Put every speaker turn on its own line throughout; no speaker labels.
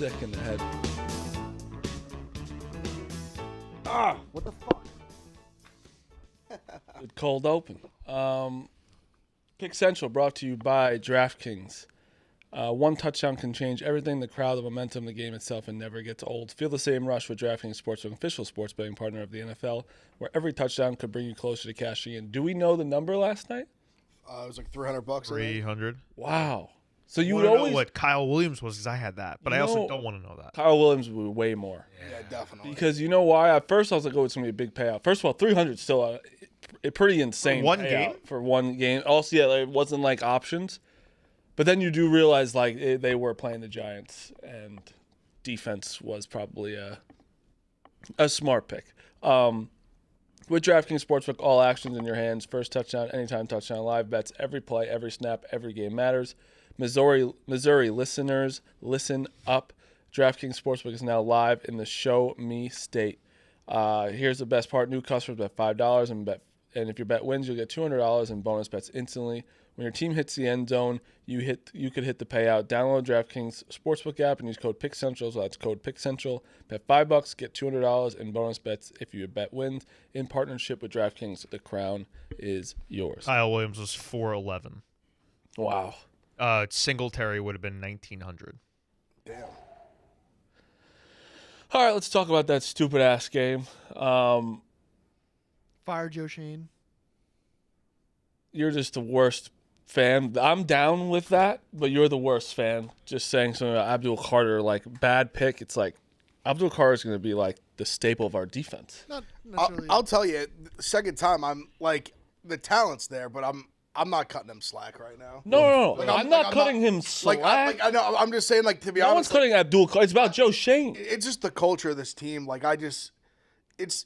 sick in the head.
What the fuck?
Good cold open. Pick Central brought to you by DraftKings. One touchdown can change everything, the crowd, the momentum, the game itself, and never gets old. Feel the same rush with DraftKings Sportsbook, official sports betting partner of the NFL, where every touchdown could bring you closer to cashing in. Do we know the number last night?
It was like $300.
300.
Wow. So you would
know
always
what Kyle Williams was because I had that, but I also don't want to know that.
Kyle Williams would be way more.
Yeah, definitely.
Because you know why? At first I was like, oh, it's going to be a big payout. First of all, 300 is still a pretty insane
For one
payout
game?
for one game. Also, yeah, it wasn't like options. But then you do realize like they were playing the Giants and defense was probably a smart pick. With DraftKings Sportsbook, all actions in your hands. First touchdown, anytime touchdown, live bets, every play, every snap, every game matters. Missouri listeners, listen up. DraftKings Sportsbook is now live in the Show Me state. Here's the best part. New customers bet $5 and if your bet wins, you'll get $200 in bonus bets instantly. When your team hits the end zone, you could hit the payout. Download DraftKings Sportsbook app and use code PickCentral. So that's code PickCentral. Bet $5, get $200 in bonus bets if your bet wins. In partnership with DraftKings, the crown is yours.
Kyle Williams was 411.
Wow.
Singletary would have been 1900.
Damn.
All right, let's talk about that stupid ass game.
Fire Joe Shane.
You're just the worst fan. I'm down with that, but you're the worst fan. Just saying something about Abdul Carter, like bad pick. It's like Abdul Carter is going to be like the staple of our defense.
Not necessarily.
I'll tell you, the second time I'm like the talent's there, but I'm not cutting him slack right now.
No.
Like,
I'm not cutting him slack.
I know. I'm just saying, like, to be
No one's
honest,
cutting Abdul Carter. It's about Joe Shane.
it's just the culture of this team. Like, it's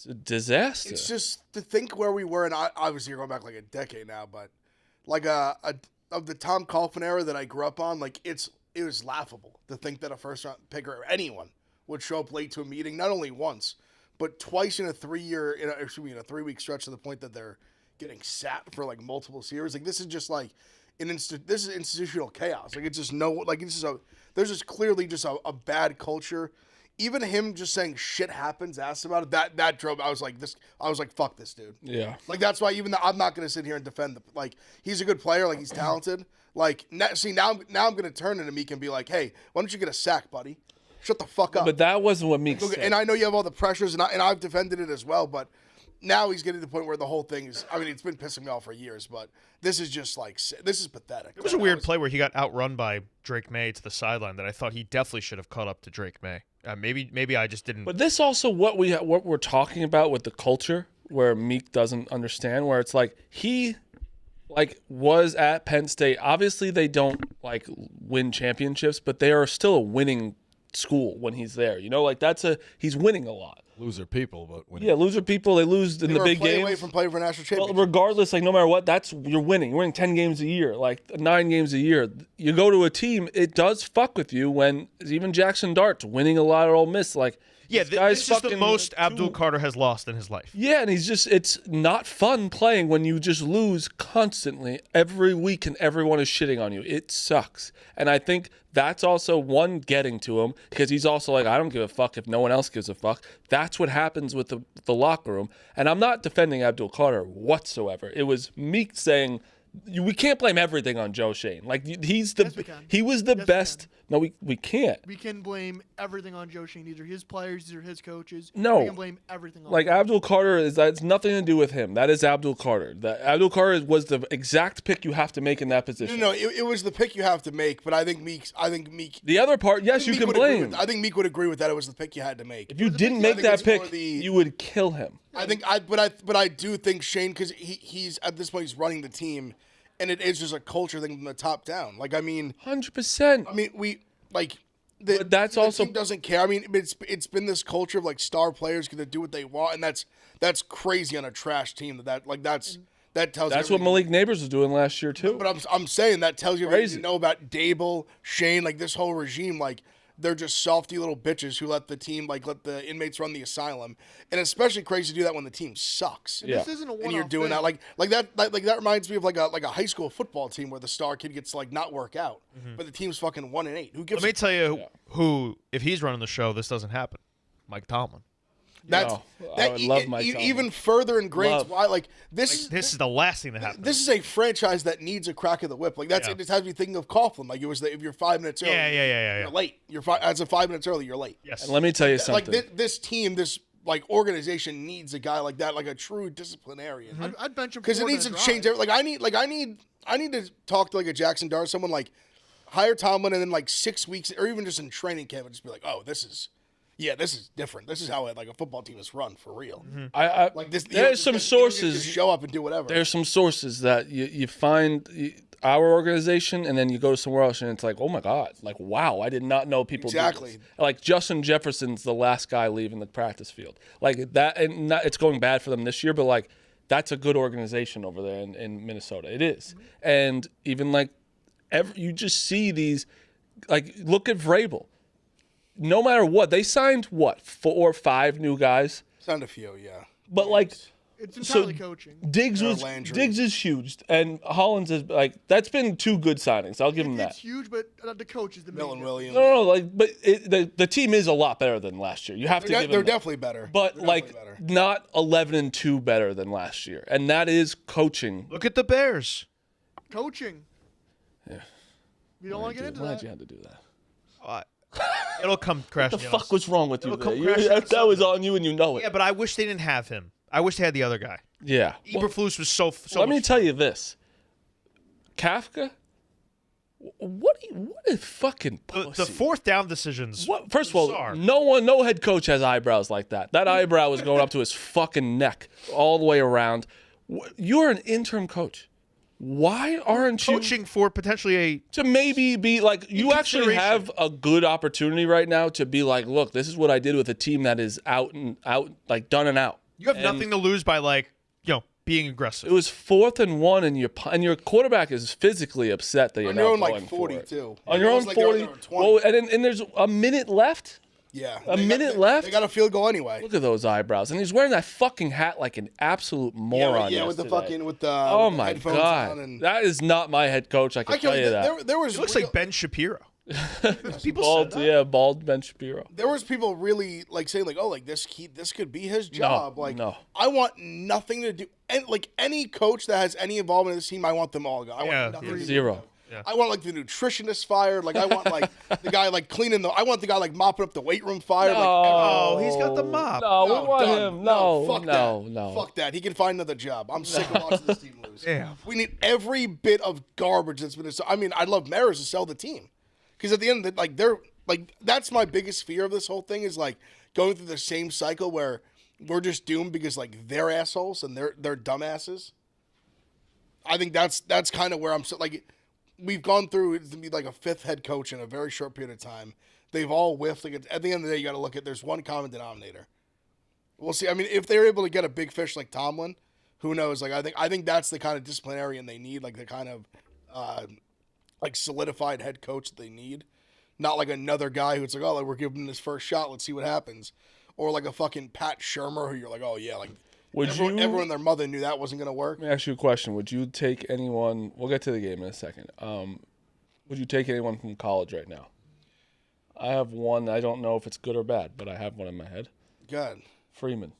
a disaster.
It's just to think where we were, and obviously you're going back like a decade now, but like of the Tom Coughlin era that I grew up on, like it was laughable to think that a first round pick or anyone would show up late to a meeting, not only once, but twice in a 3-week stretch to the point that they're getting sat for like multiple series. Like this is just like this is institutional chaos. Like it's just there's just clearly just a bad culture. Even him just saying shit happens, asked about it, that drove. I was like, fuck this dude.
Yeah.
Like that's why even though I'm not gonna sit here and defend he's a good player, like he's talented. Like now I'm gonna turn into Meek and be like, hey, why don't you get a sack, buddy? Shut the fuck up.
But that wasn't what Meek said.
And I know you have all the pressures, and I've defended it as well, but now he's getting to the point where the whole thing is. I mean, it's been pissing me off for years, but this is just like this is pathetic.
It was a weird play where he got outrun by Drake May to the sideline that I thought he definitely should have caught up to Drake May. Maybe I just didn't.
But this also what we're talking about with the culture where Meek doesn't understand, where it's like he was at Penn State. Obviously they don't win championships, but they are still a winning school when he's there. You know, he's winning a lot.
Loser people, but winning.
Yeah, loser people, they lose in the big games.
Away from playing for a national championship.
Well, regardless, no matter what, you're winning. You're winning 10 games a year, 9 games a year. You go to a team, it does fuck with you when even Jackson Dart's winning a lot at Ole Miss.
This is the most Abdul Carter has lost in his life.
Yeah, and it's not fun playing when you just lose constantly every week and everyone is shitting on you. It sucks. And I think that's also one getting to him because he's also like, I don't give a fuck if no one else gives a fuck. That's what happens with the locker room. And I'm not defending Abdul Carter whatsoever. It was Meek saying, we can't blame everything on Joe Shane. He was the best. No, we can't.
We can blame everything on Joe Shane. These are his players. These are his coaches.
No.
We can blame everything on him.
Abdul Carter that's nothing to do with him. That is Abdul Carter. Abdul Carter was the exact pick you have to make in that position.
No, it was the pick you have to make, but I think Meek.
The other part, yes, you can blame.
I think Meek would agree with that. It was the pick you had to make.
If you didn't make that pick, you would kill him.
But I do think Shane, because he's at this point he's running the team, and it is just a culture thing from the top down.
100%.
I mean,
but that's
the
also
team doesn't care. I mean, it's been this culture of star players going to do what they want, and that's crazy on a trash team. That tells.
That's what Malik Neighbors was doing last year too.
But I'm saying that tells you
Crazy.
everything you know about Dable, Shane, this whole regime. they're just softy little bitches who let the inmates run the asylum, and it's especially crazy to do that when the team sucks.
And this isn't a one-off
And you're doing
thing.
that that reminds me of like a high school football team where the star kid gets to like not work out, but the team's fucking 1-8. Who gives?
Let me tell you who, if he's running the show, this doesn't happen. Mike Tomlin.
I would love Mike Tomlin.
Even further ingrains why this
is the last thing that happened.
This is a franchise that needs a crack of the whip. Like it just has me thinking of Coughlin. Like it was if you're 5 minutes early, you're late. As of 5 minutes early, you're late.
Yes.
And let me tell you something.
Like this team, this like organization needs a guy like that, like a true disciplinarian.
I'd bench him
Because it needs to change. I need to talk to like a Jackson Dart, someone like hire Tomlin, and then like 6 weeks or even just in training camp, and just be like, oh, this is different. This is how like a football team is run for real.
I
Like this.
There's some sources.
Just show up and do whatever.
There's some sources that you find our organization, and then you go somewhere else, and it's like, oh my god, like wow, I did not know people do this. Like Justin Jefferson's the last guy leaving the practice field, like that, and it's going bad for them this year, but like that's a good organization over there in Minnesota. It is, and even like you just see these, like look at Vrabel. No matter what, they signed 4 or 5 new guys.
Signed a few, yeah.
But like,
it's entirely coaching.
Diggs is huge, and Hollins is like that's been 2 good signings. I'll give him that.
It's huge, but the coach is the
Millen Williams.
No, like, but the team is a lot better than last year. You have to give them
they're
that.
definitely better.
But like, not 11-2 better than last year, and that is coaching.
Look at the Bears.
Coaching.
Yeah.
You don't want to get into
Why'd
that.
you have to do that?
It'll come crashing.
What the fuck was wrong with you?
It'll come
There?
crashing on
That was on you, and you know it.
Yeah, but I wish they didn't have him. I wish they had the other guy.
Yeah.
Eberflus was so
Let me
much
tell you this, Kafka. What a fucking pussy.
the 4th down decisions.
First of all,
bizarre.
no head coach has eyebrows like that. That eyebrow was going up to his fucking neck all the way around. You're an interim coach. Why aren't you
coaching for potentially
to maybe be like you actually have a good opportunity right now to be like, look, this is what I did with a team that is out, like done and out.
You have nothing to lose by being aggressive.
It was 4th and 1, and your quarterback is physically upset that you're not going
like 40
for it.
too.
On your own 40. Well, and there's a minute left.
Yeah.
A minute left?
They got a field goal anyway.
Look at those eyebrows. And he's wearing that fucking hat like an absolute moron.
Yeah, with the
yesterday.
oh
my God. That is not my head coach, I can tell you that.
There was
He looks like Ben Shapiro. People
bald,
said that.
bald Ben Shapiro.
There was people really like saying like, oh, like this could be his job.
No.
I want nothing to do. And like any coach that has any involvement in this team, I want them all gone. I want nothing to do.
Zero.
Yeah.
I want like the nutritionist fired. Like I want like the guy like cleaning I want the guy like mopping up the weight room fired.
Oh, he's got the mop.
No, we want
done.
him. No,
fuck
no,
that.
no.
Fuck that. He can find another job. I'm sick of watching this team lose.
Damn.
We need every bit of garbage that's been. I mean, I'd love Maris to sell the team because at the end of the they're like that's my biggest fear of this whole thing is like going through the same cycle where we're just doomed because like they're assholes and they're dumbasses. I think that's kind of where I'm like. We've gone through it's to be like a 5th head coach in a very short period of time. They've all whiffed. Like at the end of the day, you got to look at there's one common denominator. We'll see. I mean, if they're able to get a big fish like Tomlin, who knows? Like I think that's the kind of disciplinarian they need, like the kind of like solidified head coach that they need, not like another guy who's like, oh, like we're giving him his first shot. Let's see what happens, or like a fucking Pat Shurmur who you're like, oh yeah, like. Everyone and their mother knew that wasn't going to work.
Let me ask you a question. Would you take anyone? We'll get to the game in a second. Would you take anyone from college right now? I have one. I don't know if it's good or bad, but I have one in my head.
Good.
Freeman.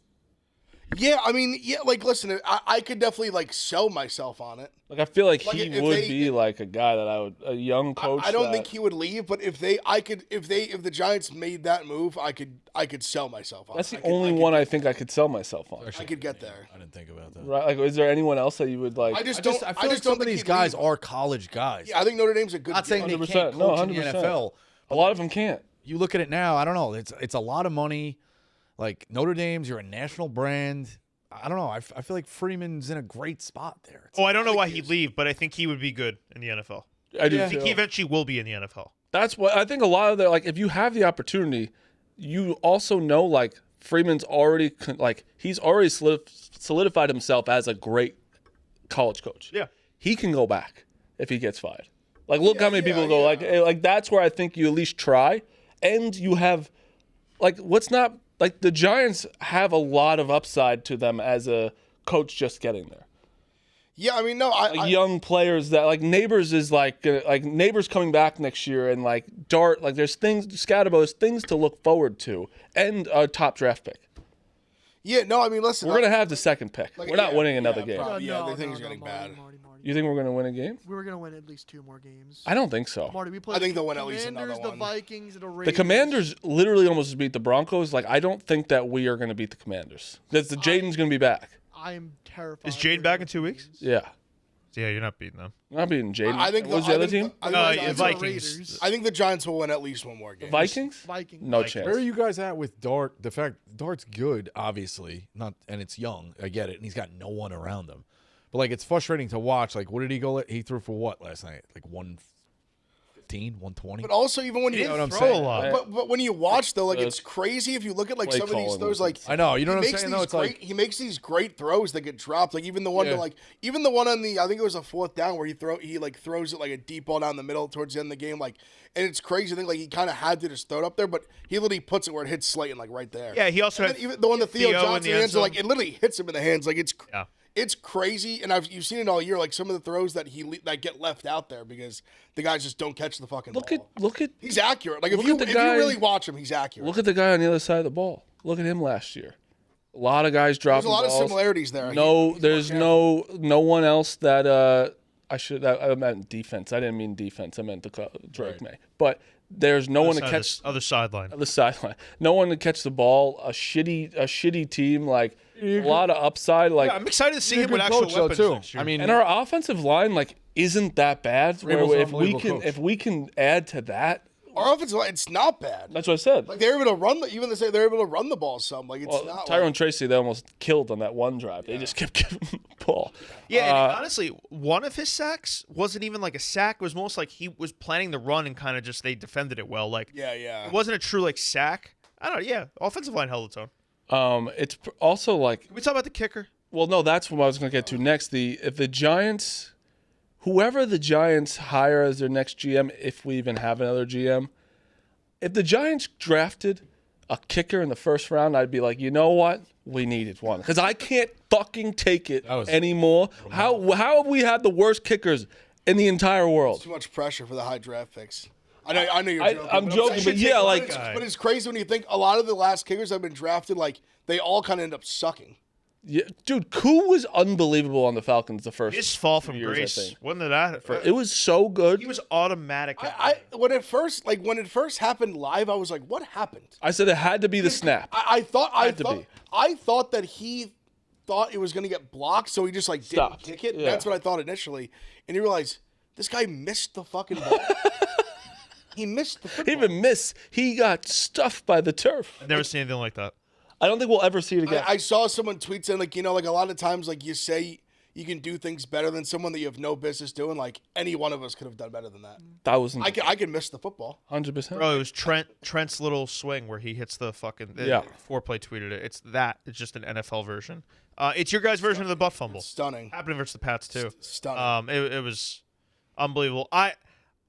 Yeah, I mean, yeah, like, listen, I could definitely, like, sell myself on it.
Like, I feel like he would be, like, a guy that I would, a young coach.
I don't think he would leave, but if the Giants made that move, I could sell myself on it.
That's the only one I think I could sell myself on.
I could get there.
I didn't think about that.
Right? Like, is there anyone else that you would, like?
I feel like some of these guys are college guys.
Yeah, I think Notre Dame's a good
Not saying they
100%.
can't
No,
coach in the
100%.
NFL.
A lot of them can't.
You look at it now, I don't know. It's a lot of money. Like, Notre Dame's, you're a national brand. I don't know. I feel like Freeman's in a great spot there.
I don't know why he'd leave, but I think he would be good in the NFL.
I do.
I think he eventually will be in the NFL.
That's what I think. A lot of like, if you have the opportunity, you also know like Freeman's already he's already solidified himself as a great college coach.
Yeah,
he can go back if he gets fired. Like, look how many people go like that's where I think you at least try. and you have the Giants have a lot of upside to them as a coach just getting there.
Yeah, I mean, no,
Young players that Neighbors is Neighbors coming back next year, and Dart, there's there's things to look forward to, and a top draft pick.
Yeah, no, I mean, listen,
We're gonna have the second pick. We're not winning another game.
The thing's getting bad.
Marty.
You think we're gonna win a game?
We were gonna win at least 2 more games.
I don't think so.
Marty, we played
I think
the
they'll win at least another
Commanders,
one.
the Vikings, and the
The
Raiders.
Commanders literally almost beat the Broncos. I don't think that we are gonna beat the Commanders. Because the Jaden's gonna be back.
I am terrified.
Is Jaden back in 2 weeks?
Yeah.
Yeah, you're not beating them.
We're not beating Jaden.
I think
what was the other team?
Vikings.
I think the Giants will win at least one more game.
Vikings?
Vikings.
No
Vikings.
chance.
Where are you guys at with Dart? The fact Dart's good, obviously, and it's young. I get it, and he's got no one around him. But it's frustrating to watch. What did he go? He threw for what last night? 115, 120.
But also, even when you
know what I'm
throw
saying?
a lot.
But when you watch though, it's crazy if you look at
play
some of these
calling
throws.
was
I know. You know what I'm
makes
saying?
these
Though it's
he makes these great throws that get dropped. Even the one
Yeah.
even the one on the I think it was a 4th down where he throws it a deep ball down the middle towards the end of the game. And it's crazy. I think he kind of had to just throw it up there, but he literally puts it where it hits Slayton right there.
Yeah, he also
And
had
then even the one that Theo
in the
Johnson
end
hands
zone.
it literally hits him in the hands.
Yeah.
It's crazy, and you've seen it all year. Some of the throws that that get left out there because the guys just don't catch the fucking ball.
Look at
He's accurate. If
look
you
at the
if
guy-
you really watch him, he's accurate.
look at the guy on the other side of the ball. Look at him last year. A lot of guys
There's
dropping
a lot of
balls.
similarities there.
There's no one else that I meant defense. I didn't mean defense. I meant Drake May. But there's no one to catch
other sideline.
the sideline. No one to catch the ball. A shitty team. A lot of upside.
Yeah, I'm excited to see him with actual weapons next year.
I mean,
And our offensive line isn't that bad. Where
Vrabel's an
if we can add to that,
Our offensive line, it's not bad.
that's what I said.
They're able to run they're able to run the ball some. It's not
Tyrone Tracy, they almost killed on that one drive. They just kept giving him the ball.
Yeah, and honestly, one of his sacks wasn't even a sack. It was most he was planning the run and kind of just they defended it well.
yeah.
It wasn't a true sack. I don't know. Yeah, offensive line held its own.
It's also
Can we talk about the kicker?
well, no, that's what I was going to get to next. If the Giants, whoever the Giants hire as their next GM, if we even have another GM, if the Giants drafted a kicker in the first round, I'd be like, you know what? We needed one. Because I can't fucking take it anymore. How have we had the worst kickers in the entire world?
Too much pressure for the high draft picks. I know you're joking.
I'm joking, but yeah,
but it's crazy when you think a lot of the last kickers that have been drafted, they all kind of end up sucking.
Yeah, dude, Koo was unbelievable on the Falcons the first
His fall from
2 years, I
grace.
think.
Wasn't it that?
It was so good.
He was automatic.
When it first happened live, I was like, what happened?
I said it had to be the snap.
I
Had to be.
thought that he thought it was going to get blocked, so he just didn't
Stopped.
kick it.
Yeah.
That's what I thought initially, and you realize this guy missed the fucking ball. He missed the
He
football.
didn't even miss. He got stuffed by the turf.
I've never seen anything like that.
I don't think we'll ever see it again.
I saw someone tweet saying a lot of times you say you can do things better than someone that you have no business doing. Any one of us could have done better than that.
That was
I can miss the football.
100%.
Bro, it was Trent's little swing where he hits the fucking foreplay tweeted it. It's just an NFL version. It's your guys' version of the butt fumble.
Stunning.
Happened versus the Pats too.
Stunning.
It was unbelievable.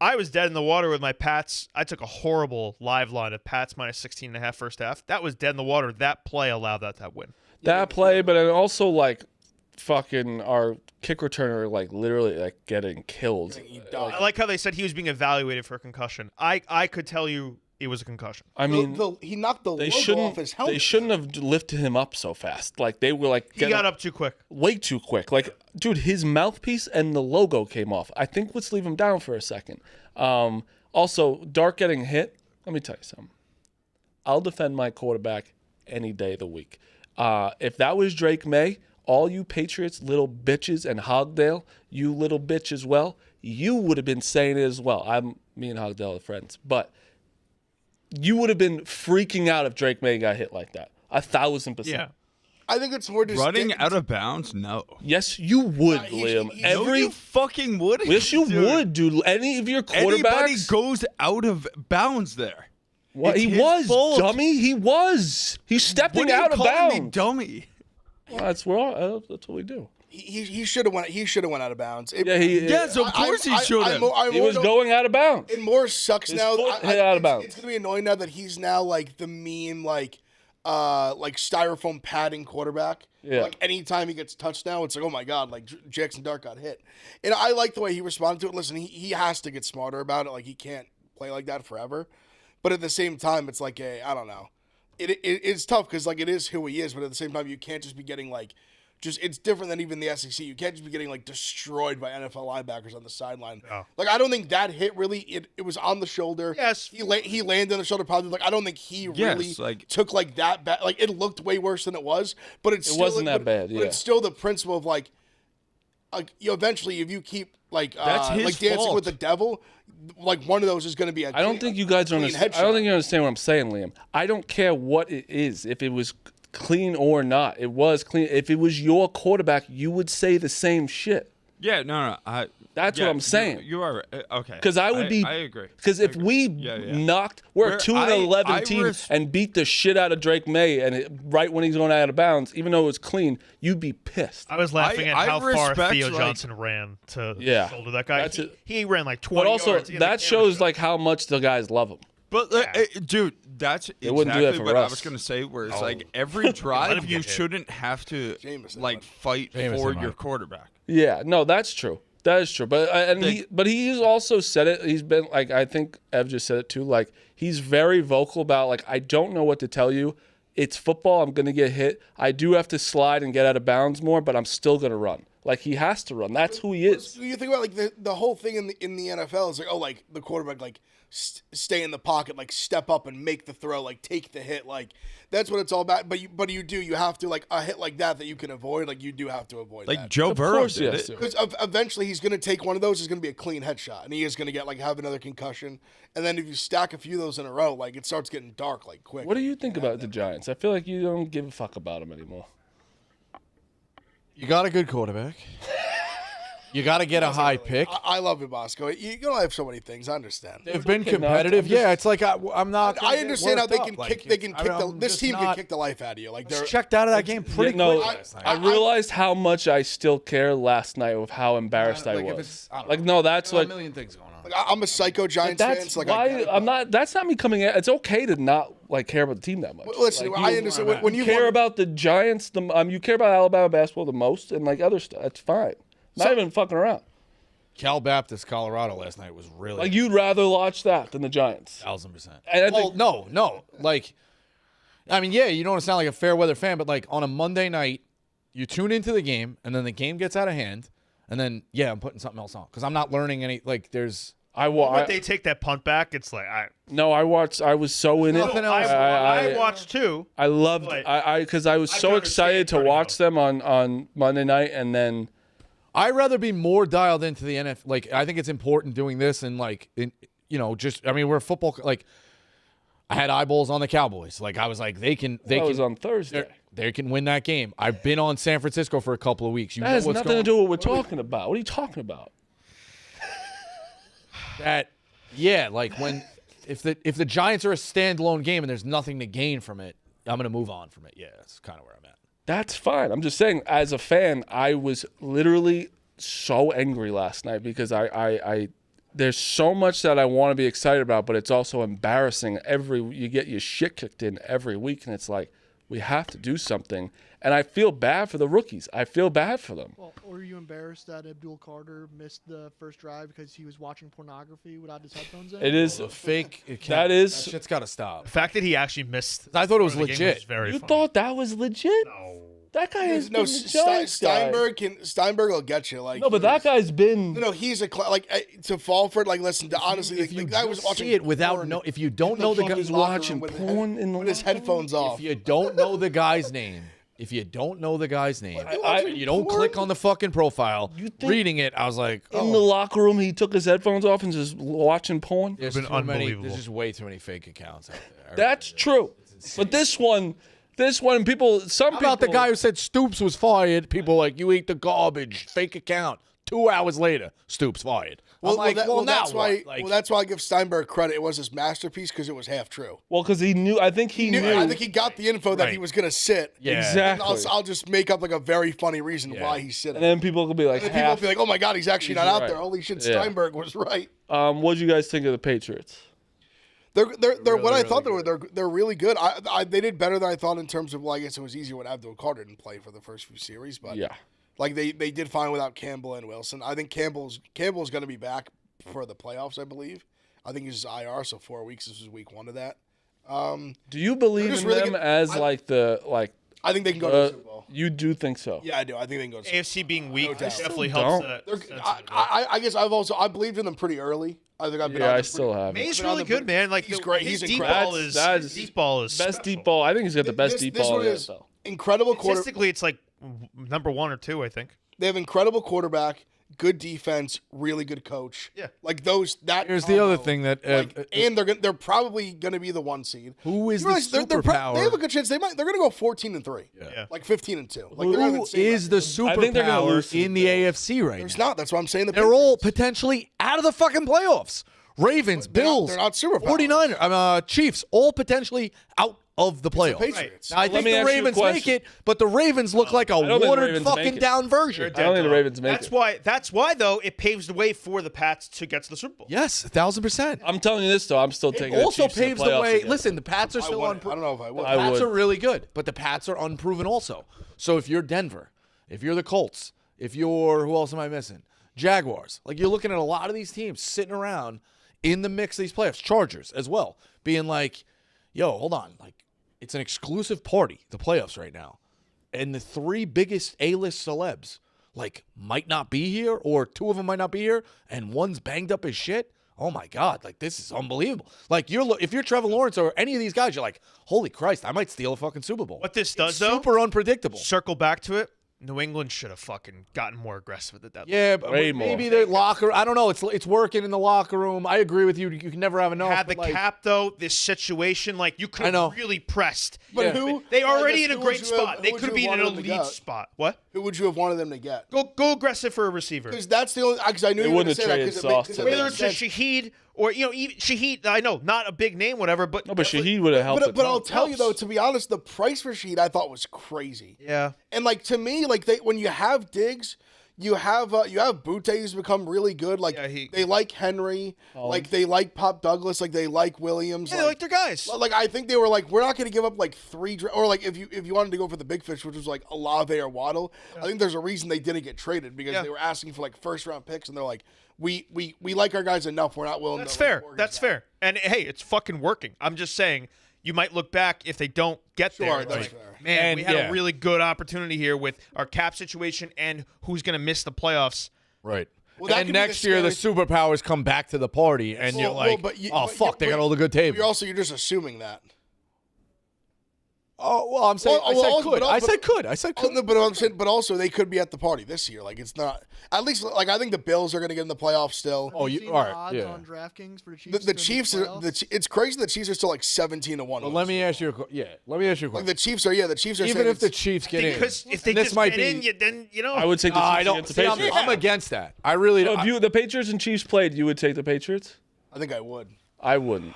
I was dead in the water with my Pats. I took a horrible live line of Pats minus 16.5 first half. That was dead in the water. That play allowed that win.
That play, but it also fucking our kick returner literally getting killed.
I like how they said he was being evaluated for a concussion. I could tell you it was a concussion.
I mean,
he knocked the
they
logo off his helmet.
They shouldn't have lifted him up so fast. They were
He got up too quick.
way too quick. Dude, his mouthpiece and the logo came off. I think let's leave him down for a second. Also, Dark getting hit. Let me tell you something. I'll defend my quarterback any day of the week. If that was Drake May, all you Patriots little bitches and Hogdale, you little bitch as well, you would have been saying it as well. Me and Hogdale are friends, but you would have been freaking out if Drake May got hit like that. 1,000%.
Yeah.
I think it's more just
Running out of bounds? No.
Yes, you would, Liam.
No, you fucking would.
Yes, you would, dude. Any of your
Anybody
quarterbacks.
goes out of bounds there.
What?
It's
He
his
was,
fault.
dummy. He was. He's stepping
What are you
out of
calling me
bounds.
dummy?
Well, that's what we do.
He should have went. He should have went out of bounds.
Yes, of course he should have.
He was going out of bounds.
It more sucks
His
now.
foot hit out of bounds.
It's gonna be annoying now that he's now like the meme like styrofoam padding quarterback.
Yeah.
Like anytime he gets touched now, it's like, oh my god, like Jackson Dart got hit. And I like the way he responded to it. Listen, he has to get smarter about it. Like he can't play like that forever. But at the same time, it's like I don't know. It's tough because like it is who he is, but at the same time, you can't just be getting like. It's different than even the SEC. You can't just be getting like destroyed by NFL linebackers on the sideline.
No.
Like I don't think that hit really. It was on the shoulder.
Yes.
he landed on the shoulder. Probably like I don't think he really took like that bad. Like it looked way worse than it was, but it
wasn't that bad. Yeah,
but it's still the principle of like eventually if you keep like
That's his
like dancing
fault.
with the devil, like one of those is going to be.
I don't think you guys understand. I don't think you understand what I'm saying, Liam. I don't care what it is. If it was clean or not, it was clean. If it was your quarterback, you would say the same shit.
Yeah, no.
That's what I'm saying.
You are okay.
Because I would be.
I agree.
Because if we knocked, we're a 2-11 team and beat the shit out of Drake May, and right when he's going out of bounds, even though it was clean, you'd be pissed.
I was laughing at
I
how far
respect,
Theo
like-
Johnson ran to shoulder that guy.
That's
He ran like 20
But also,
yards. He had the
that
camera
shows
shot.
like how much the guys love him.
But dude, that's
wouldn't do that
exactly
for
what I
Russ.
was gonna say. Where it's like every drive
him
you
get hit.
shouldn't have to
Jameson
like
might.
fight
Jameson
for
might.
your quarterback.
Yeah, no, that's true. That is true. But he's also said it. He's been like, I think Ev just said it too. Like he's very vocal about like, I don't know what to tell you. It's football. I'm gonna get hit. I do have to slide and get out of bounds more, but I'm still gonna run. Like he has to run. That's who he is.
You think about like the whole thing in the NFL is like, oh, like the quarterback like stay in the pocket, like step up and make the throw, like take the hit, like that's what it's all about. But you have to like a hit like that you can avoid, like you do have to avoid
Like
that.
Joe Burrow
course he
did
has
it.
to.
Because eventually he's going to take one of those. It's going to be a clean headshot, and he is going to get like have another concussion. And then if you stack a few of those in a row, like it starts getting dark like quick.
What do you think about the Giants? I feel like you don't give a fuck about them anymore.
You got a good quarterback. You got to get a high pick.
I love you, Bosco. You don't have so many things. I understand.
They've been
Okay, no,
competitive.
I'm just-
yeah, it's like I'm not.
I understand how they can
Like,
kick. They can
I
kick.
mean, I'm
This
just
team can
not-
kick the life out of you. Like they're
Checked out of that game pretty
no,
quick last night.
I realized how much I still care last night with how embarrassed I
Like, if
was.
it's- I don't
Like,
know.
no, that's
There are
like
a million things going on.
like, I'm a psycho Giants fan.
that's
So, like, I get
why
it,
I'm
but-
not. That's not me coming at. It's okay to not like care about the team that much.
Listen,
Like,
I
you-
understand when you
care
want-
about the Giants. You care about Alabama basketball the most, and like other stuff. That's fine. Not even fucking around.
Cal Baptist, Colorado last night was really
Like you'd rather watch that than the Giants.
1,000%.
And I
Well,
think
no. Like, I mean, yeah, you don't want to sound like a fair weather fan, but like on a Monday night, you tune into the game, and then the game gets out of hand, and then I'm putting something else on because I'm not learning any. Like, there's
But they take that punt back. It's like
I watched. I was so in it.
Nothing else.
I watched too.
I loved.
But
Because I was
I
so
can
excited to
understand
watch them on Monday night, and then
I'd rather be more dialed into the NFL. Like, I think it's important doing this and like, we're a football. Like, I had eyeballs on the Cowboys. Like, I was like, they
that was
can.
on Thursday.
They can win that game. I've been on San Francisco for a couple of weeks. You
That
know
has
what's
nothing to
going
do with what we're talking about. What are you talking about?
that. Yeah, like when if the Giants are a standalone game and there's nothing to gain from it, I'm gonna move on from it. Yeah, that's kind of where I'm at.
That's fine. I'm just saying, as a fan, I was literally so angry last night because I there's so much that I want to be excited about, but it's also embarrassing. You get your shit kicked in every week, and it's like we have to do something. And I feel bad for the rookies. I feel bad for them.
Well, were you embarrassed that Abdul Carter missed the first drive because he was watching pornography without his headphones in?
It is.
The fake.
That is.
That shit's got to stop.
The fact that he actually missed.
I thought it was
the game
legit.
Was very
You
funny.
thought that was legit?
No.
That guy has
No,
been the Giants guy.
Steinberg will get you. Like
No, but that guy's been.
No, he's to fall for it. Like, listen, honestly,
If you
like, I was
just
watching
see it without
porn
no, if you don't
in
know the guy,
fucking
He's
locker
watching
room with
porn in the
with his
locker room?
headphones off.
if you don't know the guy's name, you don't click on the fucking profile.
You think-
Reading it, I was like,
In the locker room, he took his headphones off and just watching porn.
there's
been
too many.
unbelievable.
There's just way too many fake accounts out there.
That's true. But this one, people, some
How
people.
about the guy who said Stoops was fired? People like, you ate the garbage. Fake account. 2 hours later, Stoops fired. I'm like, now
that's why.
what? Like,
Well, that's why I give Steinberg credit. It was his masterpiece because it was half true.
Well, because he knew. I think he knew.
I think he got the info that
Right.
he was going to sit.
Yeah.
Exactly.
I'll just make up like a very funny reason why he's sitting.
And then people will be like,
And then people will be like, "Oh my God, he's actually not out
right.
there. Holy shit,
Yeah.
Steinberg was right."
what do you guys think of the Patriots?
They're what I thought they were. They're really good. They did better than I thought in terms of. Well, I guess it was easier when Abdul Carter didn't play for the first few series, but
Yeah.
like they did fine without Campbell and Wilson. I think Campbell's going to be back for the playoffs. I believe. I think he's IR, so 4 weeks. This is week 1 of that.
Do you believe
just
in
really
them
good.
as
I think they can go to the Super Bowl.
You do think so?
Yeah, I do. I think they can go to the Super
AFC being weak
doubt.
definitely
Don't.
helps.
Bowl. I guess I believed in them pretty early. I think I've been.
Yeah,
on
I
them
still have.
May's
Been on
really
the-
good, man. Like
he's great.
His
He's
deep
incredible.
ball is
That's
deep ball is
best
special.
deep ball. I think he's got the best deep ball
one
in the
is
NFL.
incredible quarter.
Statistically, it's like number 1 or 2, I think.
They have incredible quarterback, good defense, really good coach.
Yeah.
like those. That
here's the other
combo,
thing that
and they're probably gonna be the 1 seed.
who is
You
the
realize they
superpower?
have a good chance. They're gonna go 14-3.
Yeah.
Like 15-2. Like they're
Who is the
I think they're gonna
superpower
lose to the
in the AFC right
There's
now?
not. That's what I'm saying. The
They're all
Patriots.
potentially out of the fucking playoffs. Ravens,
They're not-
Bills,
they're not superpowers.
49ers, Chiefs, all potentially out of the playoffs.
Patriots.
Now, I
Let
think
me
the
ask you a
Ravens make
question.
it, but the Ravens look like a
don't think the
watered
Ravens make
fucking
it.
down version.
I don't think the Ravens make it.
That's why though it paves the way for the Pats to get to the Super Bowl.
Yes, 1,000%.
I'm telling you this though. I'm still taking.
It also
the Chiefs
paves
to
the
playoffs
way.
again.
Listen, the Pats are still
I
unproven.
don't know if I would.
The
I
Pats
would.
are really good, but the Pats are unproven also. So if you're Denver, if you're the Colts, if you're who else am I missing? Jaguars. Like you're looking at a lot of these teams sitting around in the mix of these playoffs. Chargers as well, being like, "Yo, hold on, like it's an exclusive party, the playoffs right now, and the 3 biggest A-list celebs like might not be here, or 2 of them might not be here, and one's banged up as shit." Oh my God, like this is unbelievable. Like if you're Trevor Lawrence or any of these guys, you're like, holy Christ, I might steal a fucking Super Bowl.
What this does
It's
though,
super unpredictable.
circle back to it. New England should have fucking gotten more aggressive at the deadline.
Yeah, but
Way
maybe
more.
the locker. I don't know. It's working in the locker room. I agree with you. You can never have enough.
Had the
but, like,
cap though, this situation, like you could
know.
have really pressed.
But
Yeah.
who?
They
I
already
guess
in a
who
great
would you have-
spot.
who
They
would
could
you
be in
have
an
wanted them to
elite
get?
spot. What?
Who would you have wanted them to get?
Go aggressive for a receiver.
Because that's the only. Because I knew
They
you were going
wouldn't
to
have
say that.
traded
Because
Sauce
it
to
makes
Whether it's a
sense.
Shaheed or even Shaheed, I know not a big name, whatever, but
No, but Shaheed would have helped.
But
a ton.
I'll tell you though, to be honest, the price for Sheed I thought was crazy.
yeah.
And like to me, like when you have Diggs, you have Butte who's become really good. Like
Yeah,
they like Henry, like they like Pop Douglas, like they like Williams.
Yeah, they like their guys.
Like I think they were like, we're not going to give up like 3 or like if you wanted to go for the big fish, which was like Olave or Waddle. I think there's a reason they didn't get traded because
Yeah.
they were asking for like 1st-round picks, and they're like, we like our guys enough. We're not willing.
That's
to, like,
fair.
mortgage
That's
that.
fair. And hey, it's fucking working. I'm just saying, you might look back if they don't get
Sure,
there. It's
that's
like,
fair.
man,
And,
we had
yeah.
a really good opportunity here with our cap situation and who's going to miss the playoffs.
Right.
Well, that
and
could be
next
the
year, the
scary-
superpowers come back to the party, and you're like, oh, fuck, they got all the good tables.
You're just assuming that.
Oh, well, I'm saying,
Well,
I said could. I said could.
But I'm saying, but also they could be at the party this year. Like it's not. At least, like I think the Bills are going to get in the playoffs still.
Oh,
Seen
all
the
right,
odds
yeah.
on DraftKings for the Chiefs.
The
to
Chiefs
make
are.
playoffs?
It's crazy. The Chiefs are still like 17-1.
But let me ask you. Let me ask you a
Like
question.
the Chiefs are. Yeah, the Chiefs are.
Even
saying
if the
it's-
Chiefs get in,
Because if they
and this
just
might
get
be,
in, then you know.
I would take the Chiefs
I don't.
against the
See,
Patriots.
I'm against that. I really
So
don't.
if you the Patriots and Chiefs played, you would take the Patriots.
I think I would.
I wouldn't.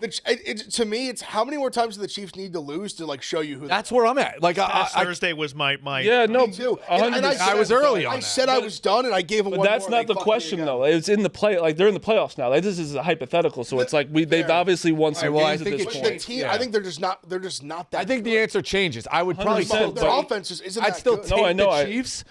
To me, it's how many more times do the Chiefs need to lose to like show you who?
That's where I'm at. Like
Last
I
Thursday was my
Yeah, no,
Me too.
100%.
I was early on
I
that.
said I was done, and I gave them.
But
one
that's
more,
not
and
the
they fucked me
question
again.
though. It's in the play. Like they're in the playoffs now. Like, this is a hypothetical. So it's like they've
Fair.
obviously won some
well, I
games at
think
this
it's
But
point.
the team,
Yeah.
I think they're just not. They're just not that.
I think
good.
the answer changes. I would probably
100%,
still
their
but-
offense isn't.
I'd
that
still
good.
take
No, I know,
the
I-
Chiefs,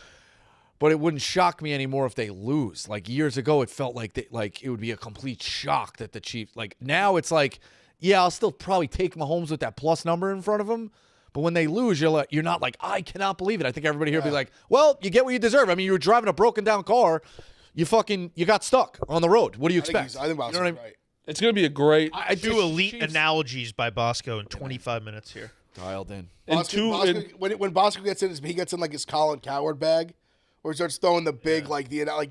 but it wouldn't shock me anymore if they lose. Like years ago, it felt like it would be a complete shock that the Chiefs. Like now, it's like, yeah, I'll still probably take Mahomes with that plus number in front of him. But when they lose, you're not like, I cannot believe it. I think everybody here would be like, well, you get what you deserve. I mean, you were driving a broken down car, you got stuck on the road. What do you
I think
expect?
I think
You know what I mean?
right.
It's gonna be a great.
two elite analogies by Bosco in 25 minutes here.
Dialed in.
When Bosco gets in, he gets in like his Colin Coward bag, where he starts throwing the big like the
We got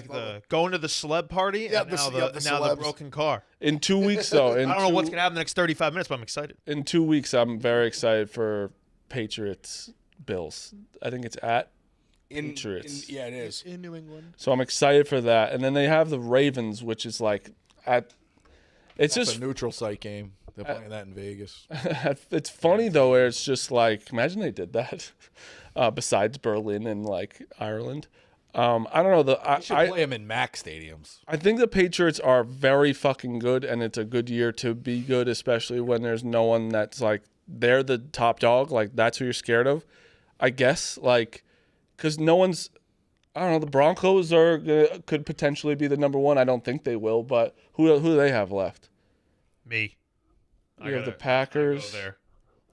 the going to the celeb party
Yeah,
and
the-
now
yeah,
the
the
now the
celebs.
broken car.
In 2 weeks though.
I don't know what's gonna happen the next 35 minutes, but I'm excited.
In 2 weeks, I'm very excited for Patriots Bills. I think it's at Patriots.
yeah, it is.
in New England.
So I'm excited for that. And then they have the Ravens, which is like it's
It's
just
a neutral site game. They're playing that in Vegas.
it's funny though, where it's just like imagine they did that. Besides Berlin and like Ireland, I don't know.
You should play them in MAC stadiums.
I think the Patriots are very fucking good, and it's a good year to be good, especially when there's no one that's like they're the top dog. Like that's who you're scared of, I guess. Like, because no one's. I don't know. The Broncos could potentially be the number one. I don't think they will, but who do they have left?
Me.
You have the Packers.
Go there.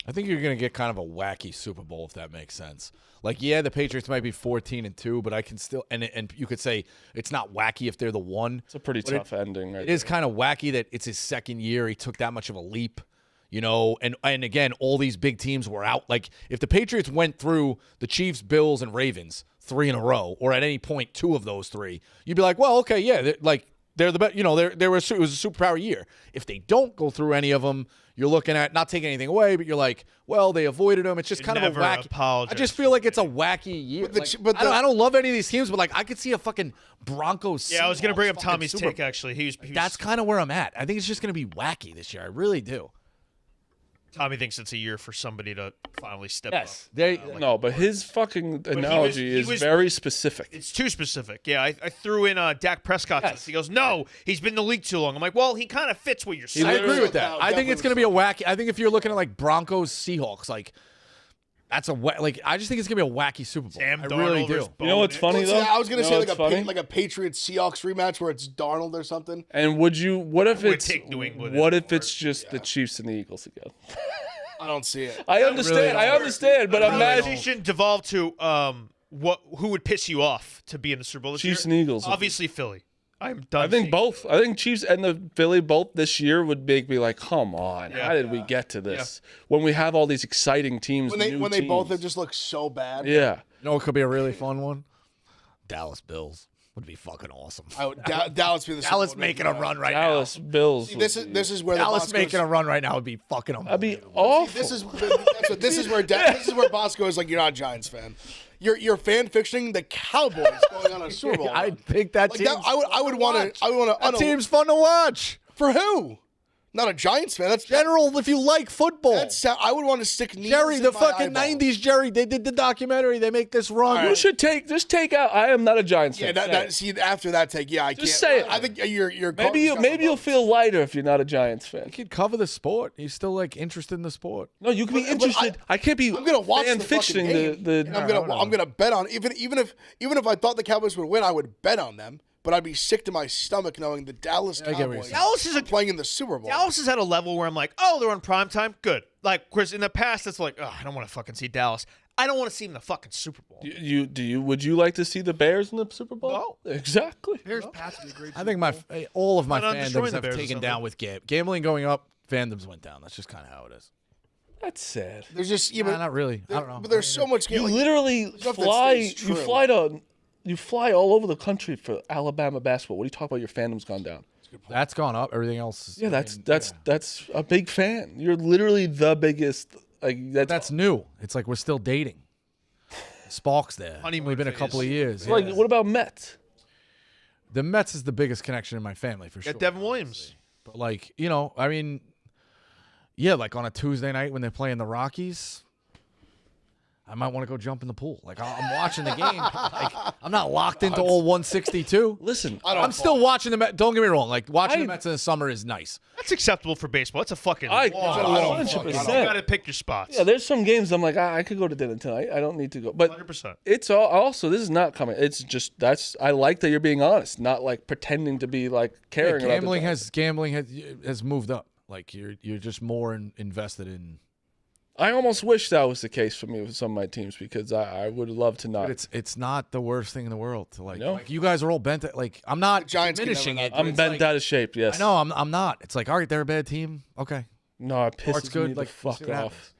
I think you're going to get kind of a wacky Super Bowl, if that makes sense. Like, yeah, the Patriots might be 14-2, but I can still and you could say it's not wacky if they're the one.
It's a pretty tough ending, right?
It is kind of wacky that it's his second year. He took that much of a leap, you know. And again, all these big teams were out. Like, if the Patriots went through the Chiefs, Bills, and Ravens 3 in a row, or at any point 2 of those 3, you'd be like, well, okay, yeah, they're the best. You know, it was a superpower year. If they don't go through any of them, you're looking at not taking anything away, but you're like, well, they avoided them. It's just kind of a wacky.
Apologize.
I just feel like it's a wacky year. I don't love any of these teams, but like I could see a fucking Broncos.
Yeah, I was gonna bring up
fucking
Tommy's
Super
take
Bowl.
actually. He was
That's kind of where I'm at. I think it's just gonna be wacky this year. I really do.
Tommy thinks it's a year for somebody to finally step
Yes,
up.
No, but his fucking analogy
he
is
was-
very specific.
It's too specific. Yeah, I threw in Dak Prescott.
Yes.
He goes, no, he's been in the league too long. I'm like, well, he kind of fits what you're saying.
I agree with
No,
that. I think
definitely
it's gonna be a wacky. I think if you're looking at like Broncos, Seahawks, like that's like I just think it's gonna be a wacky Super Bowl.
Sam
I really
Darnold
do.
versus
You know what's
Bowman.
funny though?
I was gonna
You
say
know
like
what's funny?
like a Patriots Seahawks rematch where it's Darnold or something.
And what if
would
it's
take New England
what
in
if it's just the Chiefs and the Eagles again?
I don't see it.
I understand, but imagine
Conversation devolved to who would piss you off to be in the Super Bowl this
Chiefs
year?
and Eagles.
Obviously, Philly. I'm done.
I think
seeing-
both. I think Chiefs and the Philly both this year would make me like, come on,
Yeah.
how did we get to this? When we have all these exciting teams,
When they
new
they both
teams.
have just looked so bad.
Yeah.
You know, it could be a really fun one. Dallas Bills would be fucking awesome.
Dallas be the Super
Dallas
Bowl
making a
next
run right
Dallas Bills.
year. This is where
now. Dallas
the boss
making
goes,
a run right now would be fucking
That'd be
unbelievable.
awful.
this is where Boss goes like you're not a Giants fan. You're fan fictioning the Cowboys going on a Super Bowl.
I think that
like
team.
that, I would want to.
That team's fun to watch.
For who? Not a Giants fan. That's
General, if you like football.
I would want to stick needles
Jerry,
in
the
my
fucking
eyeball.
90s Jerry, they did the documentary. They make this run.
You should just take out. I am not a Giants
Yeah,
fan.
see, after that take, I can't.
say it.
I think you're
Maybe you'll feel lighter if you're not a Giants fan.
You could cover the sport. He's still like interested in the sport.
No, you can be interested. I can't be.
I'm gonna watch
fan
the fucking
fictioning
game.
the
And I'm gonna bet on even if I thought the Cowboys would win, I would bet on them. But I'd be sick to my stomach knowing the Dallas
I get what you're
Cowboys
saying.
Dallas is
are playing in the Super Bowl.
Dallas is at a level where I'm like, oh, they're on prime time. Good. Like, Chris, in the past, it's like, oh, I don't want to fucking see Dallas. I don't want to see them in the fucking Super Bowl.
Would you like to see the Bears in the Super Bowl? No. Exactly.
Bears Pats would be a great.
I think all of my
Why not destroy
fandoms
the
have
Bears or
taken
something?
down with gambling going up. Fandoms went down. That's just kind of how it is.
That's sad.
There's just
Nah, not really. I don't know.
But there's so much.
You
like,
literally
stuff that
fly.
stays
You
true.
fly all over the country for Alabama basketball. What do you talk about? Your fandom's gone down.
That's gone up. Everything else. Is,
Yeah,
I mean,
that's a big fan. You're literally the biggest. Like
that's new. It's like we're still dating. Sparks there.
Honeymoon
Only been a
phase.
couple of years.
like.
yeah.
What about Mets?
The Mets is the biggest connection in my family for sure.
Got Devin Williams.
But like, you know, I mean, yeah, like on a Tuesday night when they're playing the Rockies, I might want to go jump in the pool. Like I'm watching the game. Like I'm not locked into all 162.
Listen,
I'm still watching the Mets. Don't get me wrong. Like watching
I-
the Mets in the summer is nice.
That's acceptable for baseball. It's a fucking.
I
long,
100%.
You got to pick your spots.
Yeah, there's some games I'm like, I could go to dinner tonight. I don't need to go. But
100%.
it's also this is not coming. It's just I like that you're being honest, not like pretending to be like caring.
Yeah,
about the
gambling has moved up. Like you're just more invested in.
I almost wish that was the case for me with some of my teams because I would love to not.
But it's not the worst thing in the world to like.
No.
Like you guys are all bent. Like I'm not
Giants can
diminishing
never
it.
not-
but
I'm
it's
bent
like,
out of shape. Yes.
I know. I'm not. It's like all right, they're a bad team. Okay,
No, it
Art's
pisses
good.
me
Like
the fuck
see what
off.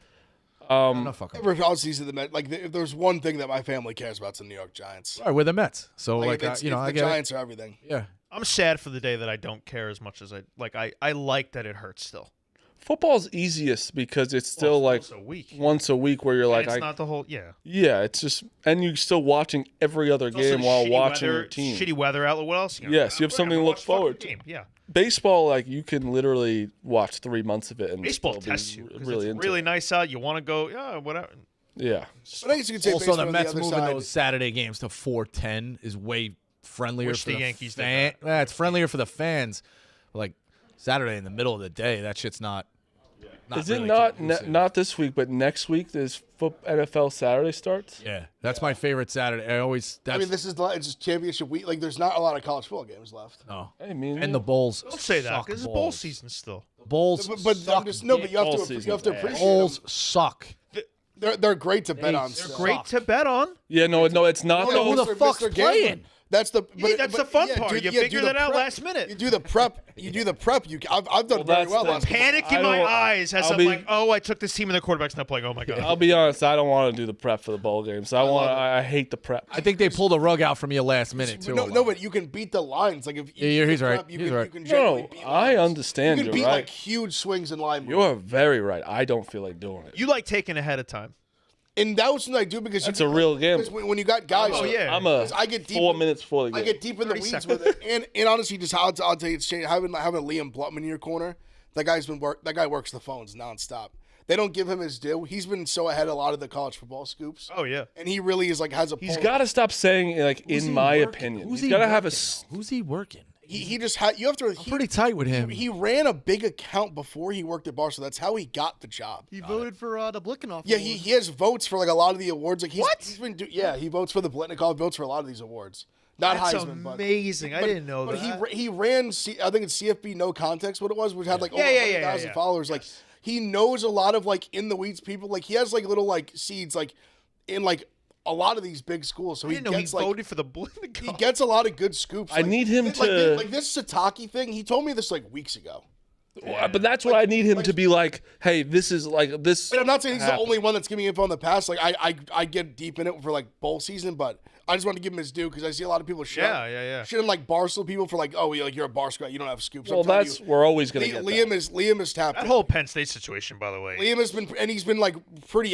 I'm not fucking.
Every offseason, the Mets, like if there's one thing that my family cares about, it's the New York Giants.
All right, we're the Mets. So
Like,
like,
it's,
you know,
it's
I
the
get it.
Giants are everything.
Yeah.
I'm sad for the day that I don't care as much as I like. I like that it hurts still.
Football's easiest because it's still like
once a week.
once a week where you're like,
It's not the whole. Yeah.
yeah, it's just, and you're still watching every other
It's also
game
the
while
shitty
watching
weather,
your team.
Shitty weather outlet. What else?
Yes, you have something to look forward to.
Yeah.
Baseball, like you can literally watch 3 months of it and
Baseball
still be
tests you. 'Cause
really
it's
into
really
it.
nice out. You want to go? Yeah, whatever.
Yeah,
But I guess you could say
Also,
baseball
the
on
Mets
other
moving
side.
those Saturday games to 4:10 is way friendlier
Wish
for
the
the
Yankees did
fan.
that.
Yeah, it's friendlier for the fans. Like Saturday in the middle of the day, that shit's not.
is it
really
not
conducive.
not this week, but next week? This NFL Saturday starts.
Yeah, that's my favorite Saturday. I always. That's,
I mean, it's just championship week. Like, there's not a lot of college football games left.
no.
I mean,
And the bowls.
Don't say that
suck
because it's bowl
balls.
season still.
Bowls.
But
suck
I'm just no. But you have
Bowl
to
season's
appreciate them.
Bowls suck.
They're great to bet on.
They're
still.
Great to bet on.
yeah, no, it's not.
No,
Who
those.
the
Mr.
fuck's
Gambler.
playing?
That's the
That's the fun part. You
do
figure
the
that out
prep.
last minute.
You do the prep. I've done very
that's
well
the
last couple
Panic in
I
my
don't-
eyes as
I'll
I'm
be-
like, oh, I took this team and the quarterback's not playing. Oh my god.
I'll be honest. I don't want to do the prep for the bowl games. I hate the prep.
I think they pulled a rug out from you last minute too.
No, but you can beat the lines. Like if you
Yeah,
do
he's
the
right.
prep, you
He's
can,
right.
You can
No,
generally beat
I
lines.
understand.
You can
You're
beat
right.
like huge swings in line.
You are very right. I don't feel like doing it.
You like taking ahead of time.
And that was something I do because
That's a real game.
When you got guys,
Oh, yeah.
I'm a
'cause I get deep
4
in-
minutes before the
I
game.
get deep in the
30
weeds
seconds.
with it, and honestly, just how I'll tell you, it's changed. Having Liam Blutman in your corner, that guy works the phones nonstop. They don't give him his due. He's been so ahead of a lot of the college football scoops.
Oh yeah.
And he really is like has a.
He's
pulse.
got to stop saying like
Who's
in
he
my
working?
opinion.
Who's
He's
he
got to have a.
working? Who's he working?
He just had. You have to.
I'm pretty tight with him.
He ran a big account before he worked at Barstool. That's how he got the job.
He voted for the Blickenhoff.
Yeah,
Award.
he has votes for like a lot of the awards. Like
What?
He's been he votes for the Blitnikoff, votes for a lot of these awards. Not
That's
Heisman, but
amazing. I didn't know
but
that.
he ran. I think it's CFB No Context. What it was, which had like over
Yeah, yeah,
100,000
yeah.
followers. Like he knows a lot of like in the weeds people. Like he has like little like seeds like in like a lot of these big schools. So
I
he
didn't know he
gets like
voted for the
he
Blitnikoff.
gets a lot of good scoops.
I need him
like,
to-
like this Sataki thing. He told me this like weeks ago.
But that's what I need him to be like. Hey, this is like this.
And I'm not saying he's
happened.
the only one that's giving info on the past. Like I get deep in it for like bowl season, but I just want to give him his due because I see a lot of people shit.
Yeah.
Shitting like Barstool people for like, oh, you're a Barstool guy, you don't have scoops.
Well,
I'm telling
that's
you,
we're always gonna get
Liam
that.
Liam is tapped.
That
in.
whole Penn State situation, by the way.
Liam has been and he's been like pretty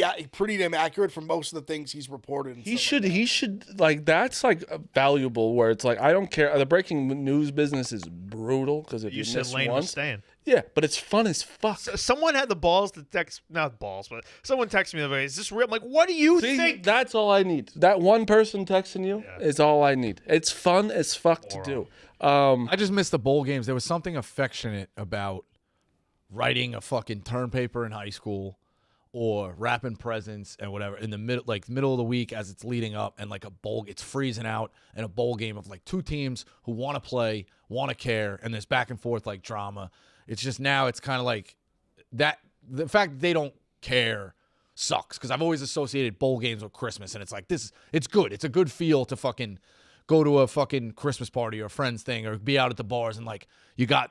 damn accurate for most of the things he's reported. And
He
stuff like
should. He should like. That's like valuable. Where it's like I don't care. The breaking news business is brutal because if you,
You said
miss
Lane was
once,
staying.
yeah, but it's fun as fuck.
Someone had the balls to text, not balls, but someone texted me the other day. Is this real? I'm like, what do you
See,
think?
that's all I need. That one person texting you is all I need. It's fun as fuck to do.
I just missed the bowl games. There was something affectionate about writing a fucking term paper in high school or wrapping presents and whatever in the middle of the week as it's leading up and like a bowl, it's freezing out and a bowl game of like two teams who want to play, want to care, and there's back and forth like drama. It's just now it's kind of like that. The fact that they don't care sucks because I've always associated bowl games with Christmas and it's like it's good. It's a good feel to fucking go to a fucking Christmas party or a friend's thing or be out at the bars and like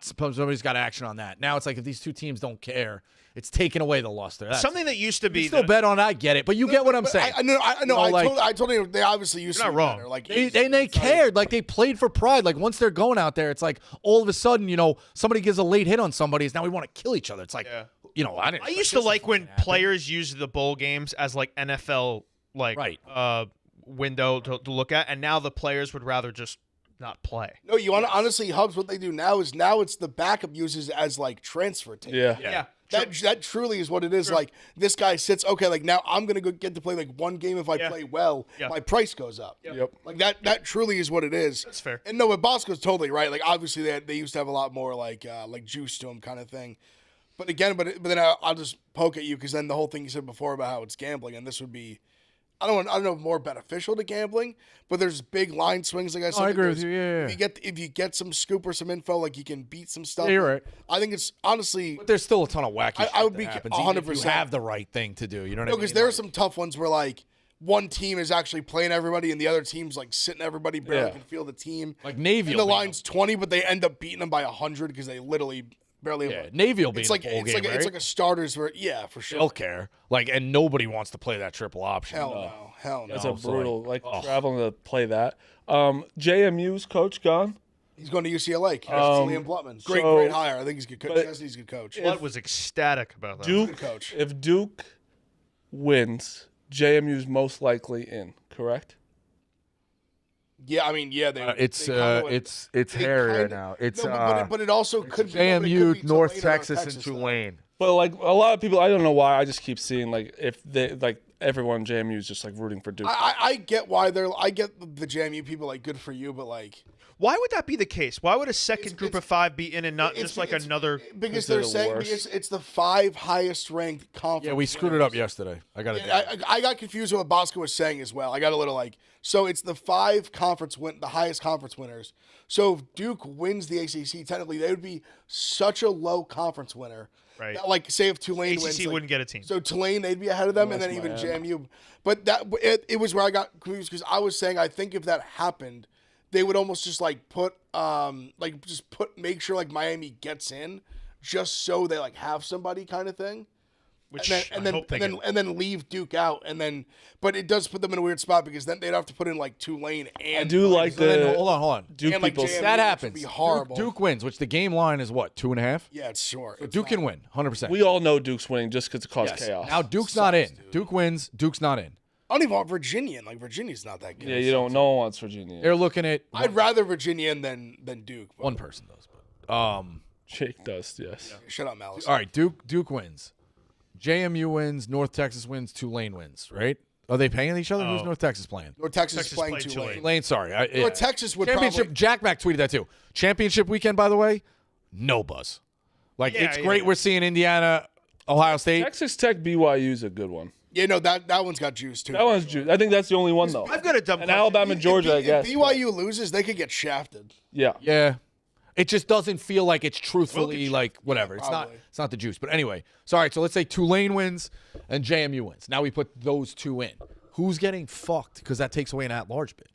somebody's got action on that. Now it's like if these two teams don't care, it's taking away the luster.
Something that used to be
you still bet on it, I get it, but you get what I'm saying.
I know.
You know, like-
I told you they obviously used
You're
to
not
be
wrong.
better. Like
They cared. Like, they played for pride. Like, once they're going out there, it's like, all of a sudden, somebody gives a late hit on somebody, it's now we want to kill each other. It's like, I didn't.
I used to like when players used the bowl games as like NFL
Right.
window to look at, and now the players would rather just not play.
No, you want to honestly, Hubs. What they do now is it's the backup uses as like transfer tape.
Yeah.
That truly is what it is. Like this guy sits. Okay, like now I'm gonna go get to play like one game. If I play well, my price goes up.
Yep.
Like that truly is what it is.
That's fair.
And no, but Bosco's totally right. Like obviously they used to have a lot more like juice to them kind of thing. But again, but then I'll just poke at you because then the whole thing you said before about how it's gambling, and this would be. I don't know more beneficial to gambling, but there's big line swings. Like I said,
I agree with you. Yeah.
If you get some scoop or some info, like you can beat some stuff.
Yeah, you're right.
I think it's honestly
But there's still a ton of wacky
I
shit
would
that
be
happens, even if
100%.
you have the right thing to do. You know what I mean?
because there are some tough ones where like one team is actually playing everybody and the other team's like sitting everybody barely
Yeah.
can feel the team.
Like Navy.
And the
will beat
line's 20, but they end up beating them by 100 because they literally barely.
them. Yeah, Navy will be
It's
in
like
a bowl
it's
game,
like
right?
it's like a starters for for sure.
They'll care. Like, and nobody wants to play that triple option.
Hell no.
That's
No,
a
so,
brutal
like,
traveling to play that. JMU's coach gone.
He's going to UCLA. Liam Blutman.
so-
Great hire. I think he's a good coach.
but-
Chesney's a good coach.
Blood was ecstatic about that.
Duke,
Good coach.
if Duke wins, JMU's most likely in, correct?
Yeah, I mean, yeah.
It's
they
hairier
kinda-
now. It's
but it also could be
JMU,
Tulane
North
or
Texas, and
though.
Tulane.
But like a lot of people, I don't know why. I just keep seeing like if they like everyone in JMU is just like rooting for Duke.
I get why I get the JMU people like good for you, but like
Why would that be the case? Why would a second group of 5 be in and not
it's-
just like
it's-
another?
because
they're
they're
the
saying
worst.
it's the 5 highest ranked conference.
Yeah, we screwed it up yesterday. I got it.
I got confused with what Bosco was saying as well. I got a little like, so it's the 5 the highest conference winners. So if Duke wins the ACC, technically they would be such a low conference winner.
Right.
That, like, say if Tulane
ACC
wins, like,
wouldn't get a team.
So Tulane, they'd be ahead of them, and then even JMU. But it was where I got confused because I was saying I think if that happened, they would almost just like make sure like Miami gets in, just so they like have somebody kind of thing.
Which
And then
I hope they get.
and then leave Duke out, and then but it does put them in a weird spot because then they'd have to put in like Tulane and
I do like
So then,
the
hold on.
Duke
and, like,
people.
JMU.
That
which
happens.
would be horrible.
Duke wins, which the game line is what, 2.5?
Yeah, it's short.
So
It's
Duke
not-
can win, 100%.
We all know Duke's winning just because it caused
Yes.
chaos.
Now Duke's not in. Duke wins. Duke's not in.
I don't even want Virginia. Like Virginia's not that good.
yeah, you don't. No one wants Virginia.
They're looking at
I'd rather Virginia in than Duke. But
one person does, but
Jake does. Yes.
shut up, Malice.
all right. Duke wins. JMU wins. North Texas wins. Tulane wins. Right? Are they paying each other? Who's North Texas playing?
Or Texas,
Texas
playing
played
Tulane.
Tulane.
Tulane. Sorry.
Or Texas would
Championship.
probably.
Jack Mack tweeted that too. Championship weekend, by the way, no buzz. Like
Yeah,
it's
yeah,
great.
yeah.
We're seeing Indiana, Ohio State.
Texas Tech BYU is a good one.
Yeah, no, that one's got juice too.
That one's juice. I think that's the only one though.
I've got a dumb
And
question.
Alabama, Georgia, I
If
guess.
BYU loses, they could get shafted.
Yeah.
Yeah. It just doesn't feel like it's truthfully
Wilkins.
like whatever. It's not
probably.
it's not the juice. But anyway, so all right, so let's say Tulane wins and JMU wins. Now we put those two in. Who's getting fucked? Because that takes away an at-large bid.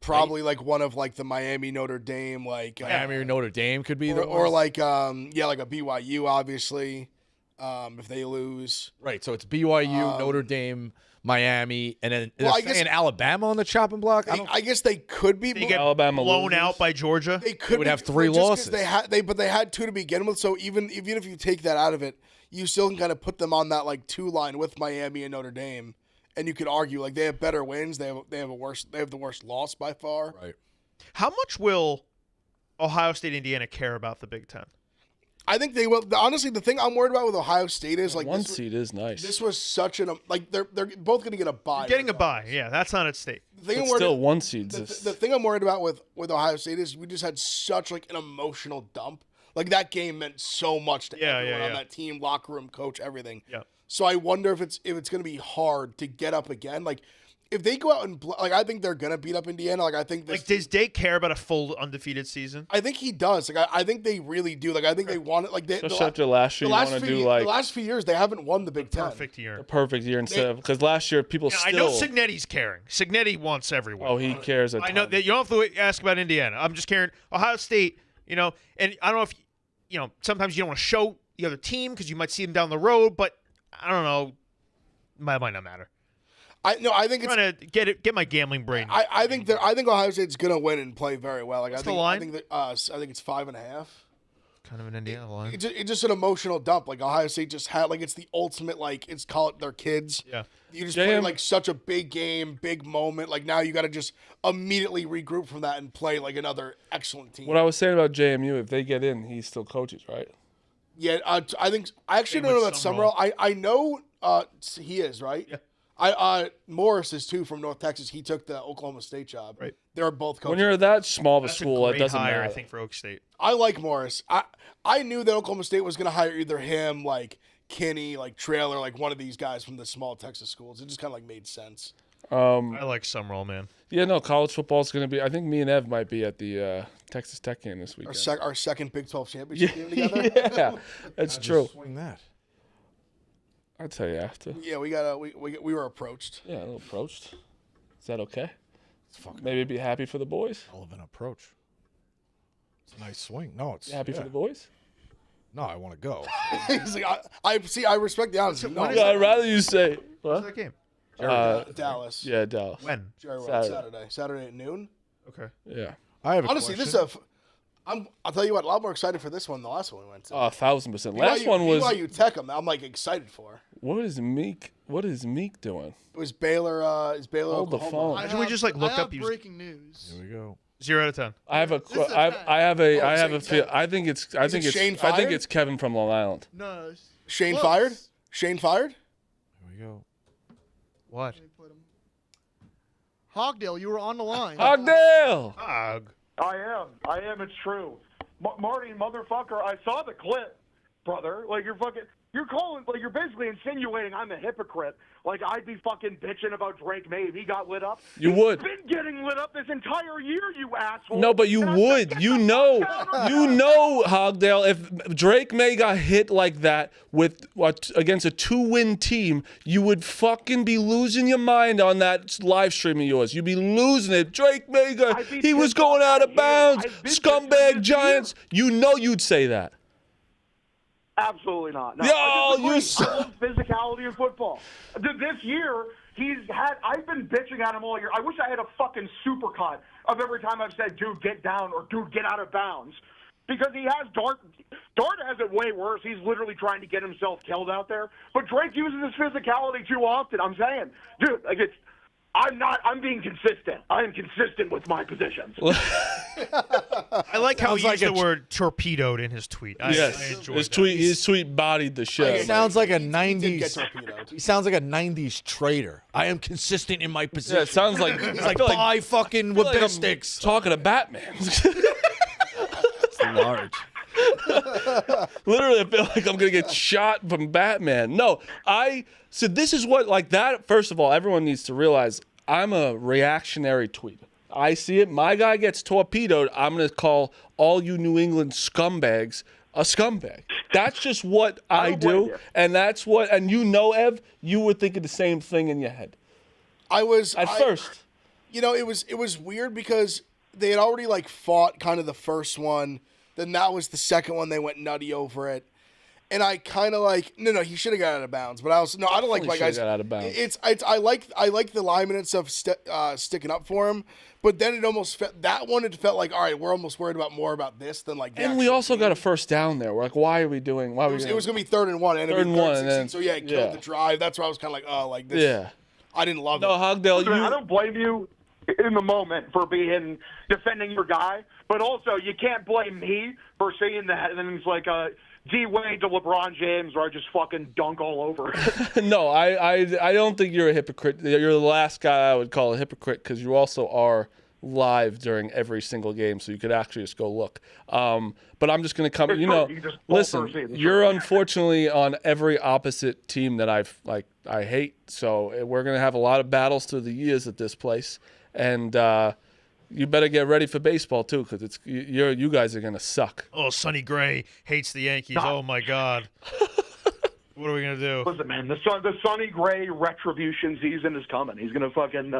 Probably like one of like the Miami Notre Dame, like
Miami or Notre Dame could be the
or
ones.
like like a BYU, obviously. If they lose,
Right, so it's BYU, Notre Dame, Miami, and then
Well, I
they're
guess-
saying Alabama on the chopping block.
I guess they could be.
They get
Alabama
blown
loses.
out by Georgia.
They could
would
be-
have 3
just 'cause
losses.
They had 2 to begin with. So even if you take that out of it, you still can kind of put them on that like 2 line with Miami and Notre Dame, and you could argue like they have better wins. They have the worst loss by far.
Right.
How much will Ohio State, Indiana care about the Big Ten?
I think they will. Honestly, the thing I'm worried about with Ohio State is like
One
this,
seed is nice.
this was such an like they're both going to get a bye.
Getting a bye, yeah, that's not at stake.
The thing
but
I'm worried-
still, one seeds
the,
is.
the thing I'm worried about with Ohio State is we just had such like an emotional dump. Like that game meant so much to everyone on that team, locker room, coach, everything.
Yeah.
So I wonder if it's going to be hard to get up again. Like if they go out and like I think they're going to beat up Indiana. Like I think this,
Like, does Day care about a full undefeated season?
I think he does. Like I think they really do. Like I think they want it. Like they,
Especially after last year, you want to do like
the last few years they haven't won the Big Ten.
Perfect year.
a perfect year instead of because last year people
Yeah,
still.
I know Signetti's caring. Signetti wants everyone.
Oh, he cares a ton.
I know that you don't have to ask about Indiana. I'm just caring. Ohio State, and I don't know if sometimes you don't want to show the other team because you might see them down the road, but I don't know. Might not matter.
I think it's.
I'm trying to get my gambling brain.
I think Ohio State's gonna win and play very well. Like
What's
I
the
think
line?
I think that I think it's 5.5.
kind of an Indiana line.
It's just an emotional dump. Like Ohio State just had like it's the ultimate like it's call it their kids.
Yeah.
You just play like such a big game, big moment. Like now you got to just immediately regroup from that and play like another excellent team.
What I was saying about JMU, if they get in, he still coaches, right?
Yeah, I think I actually
Same
don't know
with
about
Summerall.
Summerall. I know he is right.
Yeah.
Morris is too from North Texas. He took the Oklahoma State job.
Right.
They're both coaches.
When you're that small of a
That's
school,
a
it
great
doesn't
hire,
matter.
I think, for Oak State.
I like Morris. I knew that Oklahoma State was going to hire either him, like Kinney, like Traylor, like one of these guys from the small Texas schools. It just kind of like made sense.
I like Summerall, man.
Yeah, no, college football is going to be. I think me and Ev might be at the Texas Tech game this weekend.
Our second Big 12 championship game together.
Yeah, that's true.
Swing that.
I'll tell you after.
Yeah, we were approached.
Yeah, a little approached. Is that okay?
It's fucking
Maybe be happy for the boys.
hell of an approach. It's a nice swing. No, it's
Happy for the boys.
No, I want to go.
He's like, I respect the honesty. No,
Yeah, I'd rather you say.
What's
What?
that game?
Dallas.
Yeah, Dallas.
When?
Jerry
Saturday.
Saturday at noon.
Okay.
Yeah.
I have a
Honestly,
question.
I'll tell you what, a lot more excited for this one than the last one we went to.
1,000%. Last one was
BYU Tech. I'm like excited for.
what is Meek doing?
It was Baylor. Is Baylor
Hold the
Oklahoma.
phone.
Should we just, like, look
I have
up these-
breaking news.
Here we go.
0 out of 10.
I have a
This is a
I
fact.
have a
saying
feel.
10.
I think it's
Shane
I think
fired?
it's Kevin from Long Island.
No.
Shane
close.
fired. Shane fired.
Here we go.
What?
Let me put him. Hogdale, you were on the line.
Hogdale.
Hog.
I am. It's true. Marty, motherfucker, I saw the clip, brother. Like, you're basically insinuating I'm a hypocrite. Like, I'd be fucking bitching about Drake May if he got lit up.
You would.
He's been getting lit up this entire year, you asshole.
No, but you
And I said,
would.
"Get
You
the
know,
fuck out of
you
here."
know, Hogdale. If Drake May got hit like that with against a 2-win team, you would fucking be losing your mind on that live stream of yours. You'd be losing it. Drake May got,
I'd be
he was
pissed
going
off
out
at
of
him.
bounds.
I've been pissed off
Scumbag
this
Giants. You know you'd say that.
Absolutely not. No,
Yo,
I
you
disagree. I love physicality in football. This year, I've been bitching at him all year. I wish I had a fucking supercut of every time I've said, dude, get down, or dude, get out of bounds. Because he has Dart has it way worse. He's literally trying to get himself killed out there. But Drake uses his physicality too often. I'm saying, dude, like I'm being consistent. I am consistent with my positions.
I like how
Sounds
he
like
used the
a
word torpedoed in his tweet. I
Yes,
enjoyed
his
that.
tweet bodied the show.
Okay,
Sounds like a
He did get
90s.
torpedoed.
He sounds like a 90s trader. I am consistent in my position.
Yeah, it sounds like
He's like, buy fucking
feel like I'm
sticks.
talking to Batman.
It's large.
Literally, I feel like I'm gonna get shot from Batman. No, so this is what, like, that. First of all, everyone needs to realize I'm a reactionary tweet. I see it. My guy gets torpedoed. I'm gonna call all you New England scumbags a scumbag. That's just what I
don't blame
do,
you.
and that's what. And you know, Ev, you were thinking the same thing in your head
I was
at first.
You know, it was weird because they had already like fought kind of the first one. Then that was the second one. They went nutty over it. And I kind of like, no, he should have got out of bounds. But I don't like my
Definitely
guys.
should've got out of bounds.
It's I like the lineman and stuff sticking up for him. But then it almost felt like, all right, we're almost worried more about this than like.
And we also got a first down there. We're like, why are we doing? Why are we?
It was gonna be 3rd and 1, and it'd be
3rd and 1,
3rd
and
16,
then-
so yeah, it killed the drive. That's why I was kind of like, oh, like this.
Yeah.
I didn't love
No,
it.
Hogdale,
Listen, I
you.
don't blame you in the moment for defending your guy, but also you can't blame me for saying that. And then it's like D-Wade to LeBron James, where I just fucking dunk all over.
No, I don't think you're a hypocrite. You're the last guy I would call a hypocrite because you also are live during every single game, so you could actually just go look. But I'm just going to come.
It's
You
true.
know,
You just pull
listen,
first, it's
you're
true.
unfortunately on every opposite team that I hate. So we're going to have a lot of battles through the years at this place, and you better get ready for baseball too, because you guys are going to suck.
Oh, Sonny Gray hates the Yankees. Oh, my God. What are we going to do?
Listen, man, the Sonny Gray retribution season is coming. He's gonna fucking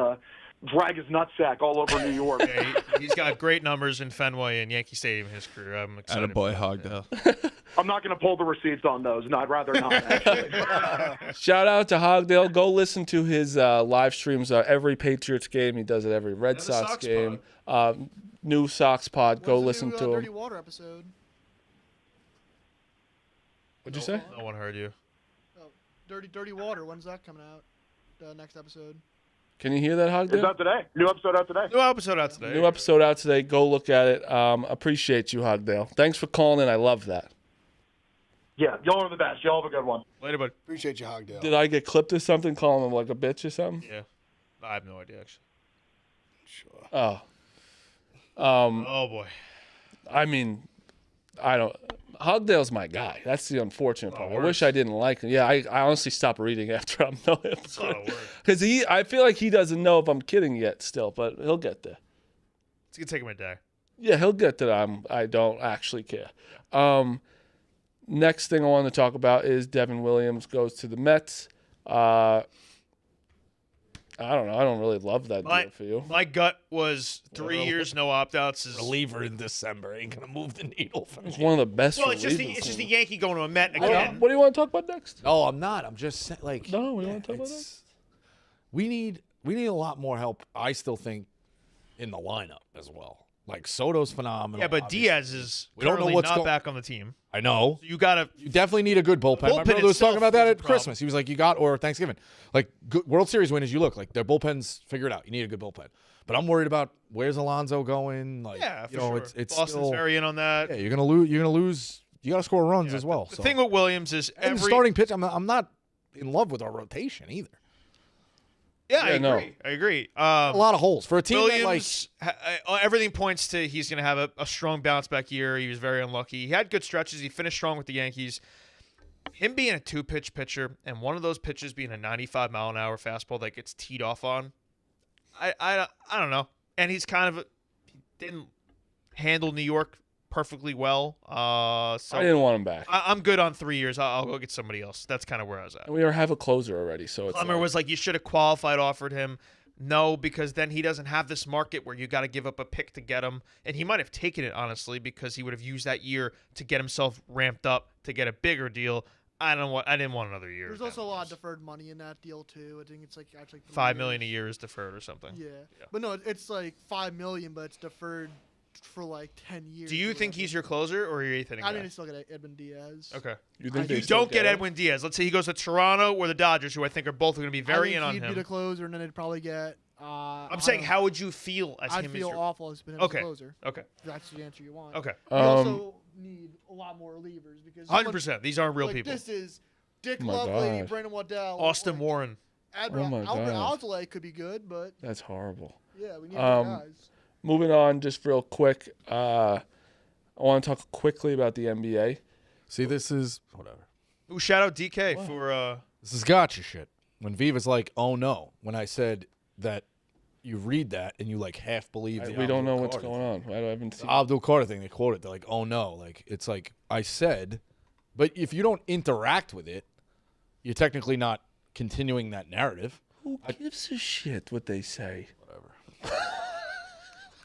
drag his nutsack all over New York.
Yeah, he's got great numbers in Fenway and Yankee Stadium in his career. I'm excited.
Attaboy,
for that.
Hogdale.
I'm not gonna pull the receipts on those. No, I'd rather not. Actually.
Shout out to Hogdale. Go listen to his live streams every Patriots game. He does it every Red
the
Sox
Sox
game. New Sox pod. Go
When's the
listen
new,
to
Dirty
him.
Water episode.
What'd you say?
No one heard you.
Oh, Dirty Water. When's that coming out? The next episode.
Can you hear that,
It's
Hogdale?
out today. New episode out today.
New episode out today.
New episode out today. Go look at it. Appreciate you, Hogdale. Thanks for calling in. I love that.
Yeah, y'all are the best. Y'all have a good one.
Later, bud.
Appreciate you, Hogdale.
Did I get clipped or something calling him like a bitch or something?
Yeah. I have no idea, actually.
Oh.
Oh, boy.
I mean, I don't. Hogdale's my guy. That's the unfortunate part. I wish I didn't like him. Yeah, I honestly stopped reading after I know him.
It's a lot of work.
Because I feel like he doesn't know if I'm kidding yet still, but he'll get there.
It's going to take him a day.
Yeah, he'll get that I don't actually care. Next thing I want to talk about is Devin Williams goes to the Mets. I don't know. I don't really love that deal for you.
My gut was 3 years, no opt-outs. Is
Reliever in December ain't gonna move the needle for
It's
me.
one of the best.
Well, it's just
relievers.
the Yankee going to a Met
What
again.
do you want to talk about next?
No, I'm not. I'm just saying, like.
No, we want to talk about
it's- We need a lot more help. I still think in the lineup as well. Like Soto's phenomenal.
Yeah, but
obviously.
Diaz is
We don't know
currently
what's
not back on the team.
I know.
So you gotta.
You definitely need a good bullpen. My
Bullpen
brother was
itself
talking about that
is a
at
problem.
Christmas. He was like, or Thanksgiving. Like, good World Series win as you look. Like, their bullpens figure it out. You need a good bullpen. But I'm worried about where's Alonso going. Like,
Yeah, for
you know,
sure.
it's
Boston's
still,
very in on that.
yeah, you're gonna lose. You got to score runs as well.
The
so.
thing with Williams is
And starting pitch, I'm not in love with our rotation either.
Yeah, I
Yeah, no.
agree. I agree.
A lot of holes for a team that, like,
Williams, everything points to he's going to have a strong bounce back year. He was very unlucky. He had good stretches. He finished strong with the Yankees. Him being a 2-pitch pitcher and one of those pitches being a 95-mile-an-hour fastball that gets teed off on, I don't know. And he's kind of he didn't handle New York perfectly well. So
I didn't want him back.
I'm good on 3 years. I'll go get somebody else. That's kind of where I was at.
And we have a closer already, so it's
Clemmer
like,
was like, you should have qualified, offered him. No, because then he doesn't have this market where you got to give up a pick to get him. And he might have taken it, honestly, because he would have used that year to get himself ramped up to get a bigger deal. I didn't want another year.
There's also a lot of deferred money in that deal too. I think it's like actually
$5 million a year is deferred or something.
Yeah. But no, it's like $5 million, but it's deferred for like 10 years.
Do you
or
think
whatever.
he's your closer or your eighth inning
I
guy?
think they still get Edwin Diaz.
Okay.
you think
I-
they
You
still
don't get
him?
Edwin Diaz. Let's say he goes to Toronto or the Dodgers, who I think are both going to be very in on
he'd
him.
be the closer, and then they'd probably get.
I'm saying, how would you feel as
I'd
him
feel
as your
awful as him
Okay.
as closer.
Okay.
If that's the answer you want.
Okay.
We also need a lot more relievers because
100%. These aren't real
like,
people.
This is Dick
Oh my
Lovelady,
God.
Brandon Waddell,
Austin
like,
Warren.
Albert
Oh my God.
Alzolay could be good, but
That's horrible.
yeah, we need
Um,
guys.
Moving on, just real quick. I want to talk quickly about the NBA.
see, this is whatever.
Ooh, shout out DK for
This is gotcha shit. When Viva's like, oh no, when I said that you read that and you like half believe the
We don't know
Abdul
what's
Carter
going on. I haven't
thing.
seen.
The Abdul Carter thing, they quote it. They're like, oh no, like it's like I said, but if you don't interact with it, you're technically not continuing that narrative.
Who gives a shit what they say?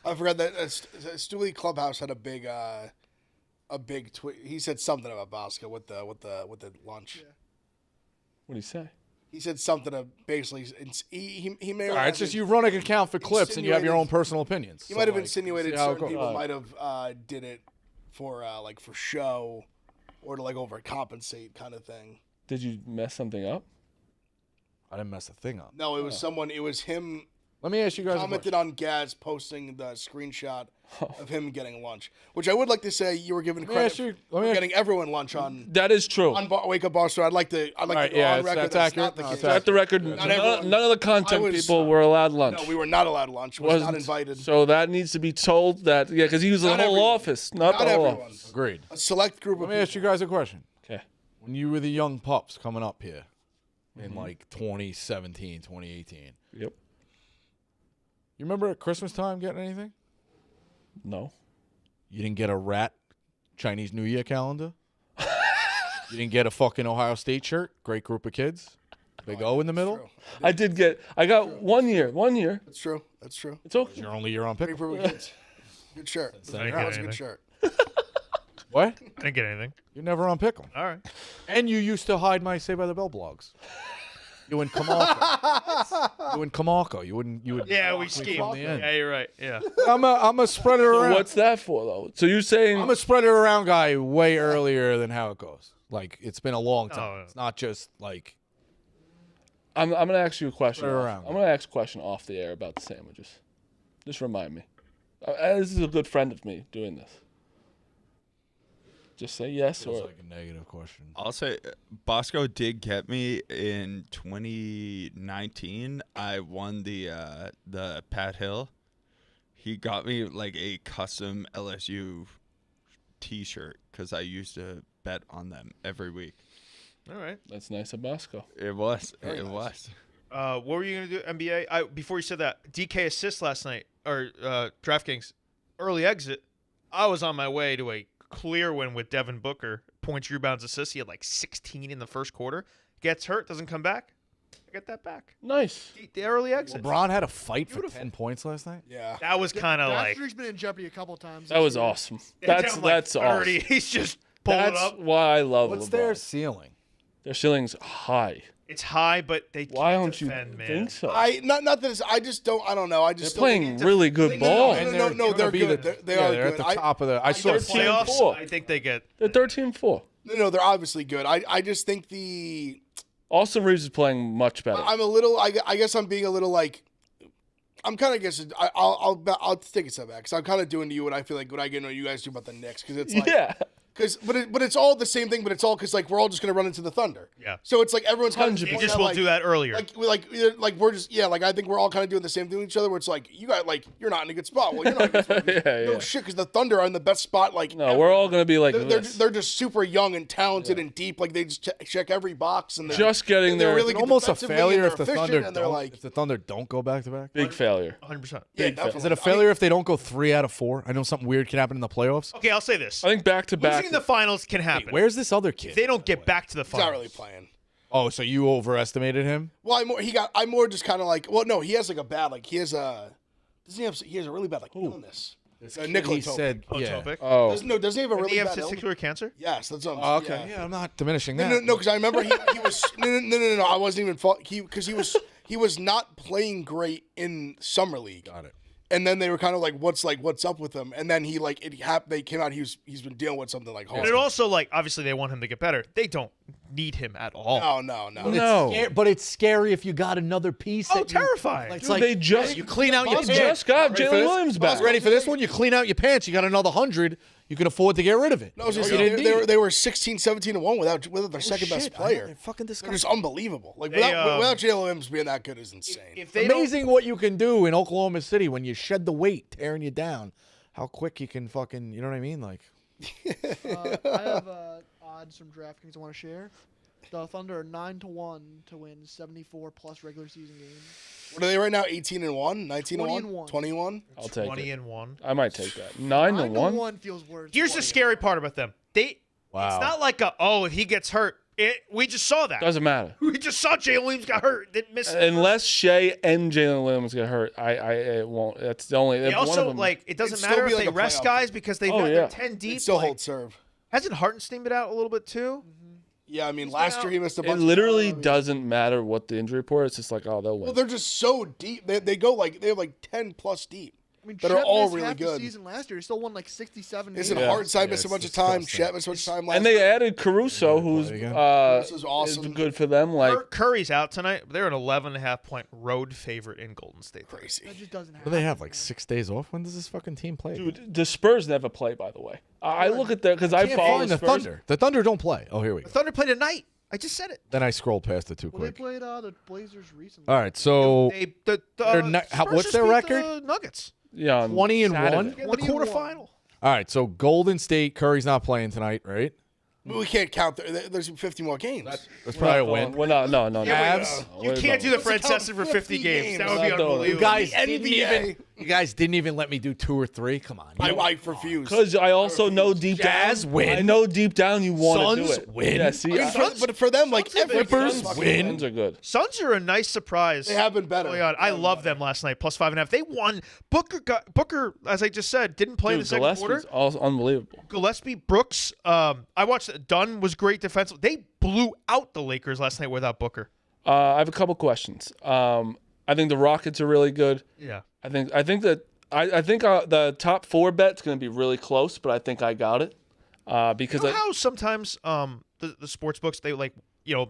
I forgot that Stewie Clubhouse had a big tweet. He said something about Bosco with the lunch.
What do you say?
He said something to basically he may
All right, it's just you run an account for clips and you have your own personal opinions.
He
So,
might have
like,
insinuated
see how it
certain
goes.
people might have did it for like for show or to like overcompensate kind of thing.
Did you mess something up?
I didn't mess the thing up.
No, it was someone. It was him.
Let me ask you guys a
Commented
question.
on Gaz posting the screenshot of him getting lunch, which I would like to say you were giving credit
ask you-
for
let me ask-
getting everyone lunch on
That is true.
Wake Up Barstool. I'd like to
right,
go
yeah,
on
it's-
record
that's
that's
accurate.
not the
No,
case.
it's
So at the record,
Not
none,
everyone.
none of the content
I was-
people were allowed lunch.
No, we were not allowed lunch. Was not
Wasn't-
invited.
So that needs to be told that, yeah, because he was the
Not
whole
everyone.
office, not the
Not
whole
everyone.
office.
Agreed.
A select group
Let
of
me ask you
people.
guys a question.
Okay.
When you were the young pups coming up here in like 2017, 2018,
Yep.
you remember at Christmas time getting anything?
No.
You didn't get a rat Chinese New Year calendar? You didn't get a fucking Ohio State shirt? Great group of kids. Big O in the middle?
True.
I got 1 year. 1 year.
That's true. That's true.
It's okay.
Your only year on
Great
pick.
group of kids. Good shirt.
Thank
That was a
you.
good shirt.
What?
I didn't get anything.
You're never on pick 'em.
All right.
And you used to hide my Say by the Bell blogs. You and Kamalko. You and Kamalko. You would.
Yeah, we
block me
schemed.
from the end.
Yeah, you're right. Yeah.
I'm a spread it
So
around.
what's that for, though? So you're saying
I'm a spread it around guy way earlier than how it goes. Like it's been a long time.
No.
It's not just like
I'm going to ask you a question.
Put it
off-
around.
I'm going to ask a question off the air about the sandwiches. Just remind me. This is a good friend of me doing this. Just say yes
feels
or
like a negative question.
I'll say Bosco did get me in 2019. I won the Pat Hill. He got me like a custom LSU T-shirt because I used to bet on them every week.
All right.
that's nice of Bosco.
It was.
Very
It
nice.
was.
What were you gonna do? NBA. Before you said that, DK assist last night or DraftKings early exit. I was on my way to a clear win with Devin Booker. Points, rebounds, assists. He had like 16 in the first quarter. Gets hurt, doesn't come back. I get that back.
Nice.
The early exit.
LeBron had a fight for
Beautiful.
10 points last night.
Yeah.
That was kind of
That
like
streak's been in jeopardy a couple times.
That
this
was
year.
awesome.
down
That's
like 30.
awesome.
He's just pulling
That's
up.
why I love
What's
LeBron.
their ceiling?
Their ceiling's high.
It's high, but they can't
Why don't you
defend, man.
think so?
Not that it's, I just don't. I don't know. I just
They're playing really good ball.
No, they're good. They are
they're
good.
at the top of the. I saw
13
Playoffs,
4.
I think they get.
They're 13-4.
No, they're obviously good. I just think the.
Austin Reeves is playing much better.
I'm a little. I guess I'm being a little like. I'm kind of guessing. I'll take a step back because I'm kind of doing to you what I feel like what I get when you guys do about the Knicks because it's like
yeah.
But it's all the same thing. But it's all because like we're all just gonna run into the Thunder.
Yeah.
So it's like everyone's kind of
They just will do that earlier.
Like we're just like I think we're all kind of doing the same thing with each other. Where it's like you got like you're not in a good spot. Well, you're not in a good spot. No shit, because the Thunder are in the best spot. Like
No, we're all gonna be like
they're just super young and talented and deep. Like they just check every box and
just getting
they're
there.
really
It's
good
almost a
defensively,
failure
and
if the
they're
Thunder
efficient, and they're
don't.
like
If the Thunder don't go back to back.
Big failure.
100%.
yeah,
big failure.
Is it a failure if they don't go 3 out of 4? I know something weird can happen in the playoffs.
Okay, I'll say this.
I think back to back.
Losing in the finals can happen.
Where's this other kid?
If they don't get back to the
He's
finals.
not really playing.
Oh, so you overestimated him?
Well, I'm more just kind of like. Well, no, he has like a bad like he has a. He has a really bad like illness. Nikola
He
Topic.
said, yeah.
Topic.
Oh,
Doesn't he have a
Did
really
he have
bad illness?
testicular cancer?
Yes, that's what I'm
Oh,
saying.
okay.
Yeah.
Yeah, I'm not diminishing that.
No, because I remember he was no. I wasn't even because he was not playing great in summer league.
Got it.
And then they were kind of like, what's up with him? And then they came out. He's been dealing with something like
And
hard.
it also, like, obviously they want him to get better. They don't need him at all.
No.
But it's scary if you got another piece.
Oh, terrifying.
It's
dude,
like
they just
you clean out your
they
pants.
just got
Ready for
Jalen
this?
Williams back.
Ready for this one? You clean out your pants. You got another 100. You can afford to get rid of it.
No, I was just
You
saying,
didn't need it.
they were 16, 17-1 without their second best
Shit, I know,
player.
they're fucking
They're
disgusting.
just unbelievable. Like
They,
without Jalen Williams being that good is insane.
If they don't-
Amazing what you can do in Oklahoma City when you shed the weight tearing you down. How quick you can fucking, you know what I mean? Like,
I have odds from DraftKings I want to share. The Thunder are 9-1 to win 74 plus regular season games.
What are they right now? 18-1, 19-1,
20-1.
21.
I'll take
20
it.
and 1.
I might take that. 9-1.
9-1 feels worse.
Here's the scary part about them. It's not like if he gets hurt. We just saw that.
Doesn't matter.
We just saw Jalen Williams got hurt. Didn't miss.
Unless Shea and Jalen Williams get hurt, it won't. That's the only.
They
one
also
of them,
it
It'd
doesn't
still
matter
be
if
like
they
a
rest
playoff
guys
team.
because they've
Oh,
got
yeah.
their 10 deep.
Still
like-
hold serve.
Hasn't Hartenstein been out a little bit too?
Yeah, I mean, last year he missed a
It
bunch.
literally doesn't matter what the injury report. It's just like, oh, they'll win.
Well, they're just so deep. They go they have like 10 plus deep.
I mean,
that
Chet
are all
missed
really
half
good.
The season last year, he still won like 67
Isn't
games.
Hartenside missed a
it's
bunch of time?
disgusting.
Chet missed a bunch of time last
And they
year.
added Caruso, who's
play again?
Caruso's awesome.
is good for them. Like
Curry's out tonight. They're an 11.5-point road favorite in Golden State.
Crazy.
That just doesn't happen.
what do they have? Like 6 days off? When does this fucking team play?
dude, the Spurs never play. By the way, I look at that because I
Can't
follow
find
the
the
Spurs.
Thunder. The Thunder don't play. Oh, here we go.
The Thunder play tonight. I just said it.
Then I scrolled past it too
Well, they
quick.
played the Blazers recently.
All right, so
They're
what's their record?
The Nuggets.
Yeah, on
20 and
Saturday.
1.
In the
20 and 1.
quarterfinal.
All right, so Golden State, Curry's not playing tonight, right?
We can't count. There's 50 more games.
That's probably a win.
Well, no.
Cavs?
You can't do the Fred
count
Sesson for 50 games. That would be
Not doing it.
unbelievable.
You guys
The
didn't
NBA.
You guys didn't even let me do 2 or 3. Come on.
I refuse.
Because I also know deep
Jazz
down.
win.
I know deep down you want to do
Suns
it.
win.
Yeah, see,
But for them, like
Suns
every
Clippers
game-
win.
Suns are good.
Suns are a nice surprise.
They have been better.
early on. I love them last night, plus 5.5. They won. Booker, as I just said, didn't play in the
Dude,
second quarter.
Gillespie's also unbelievable.
Gillespie, Brooks. I watched. Dunn was great defensive. They blew out the Lakers last night without Booker.
I have a couple questions. I think the Rockets are really good.
Yeah.
I think that the top 4 bet's going to be really close, but I think I got it because
You know how sometimes the sports books they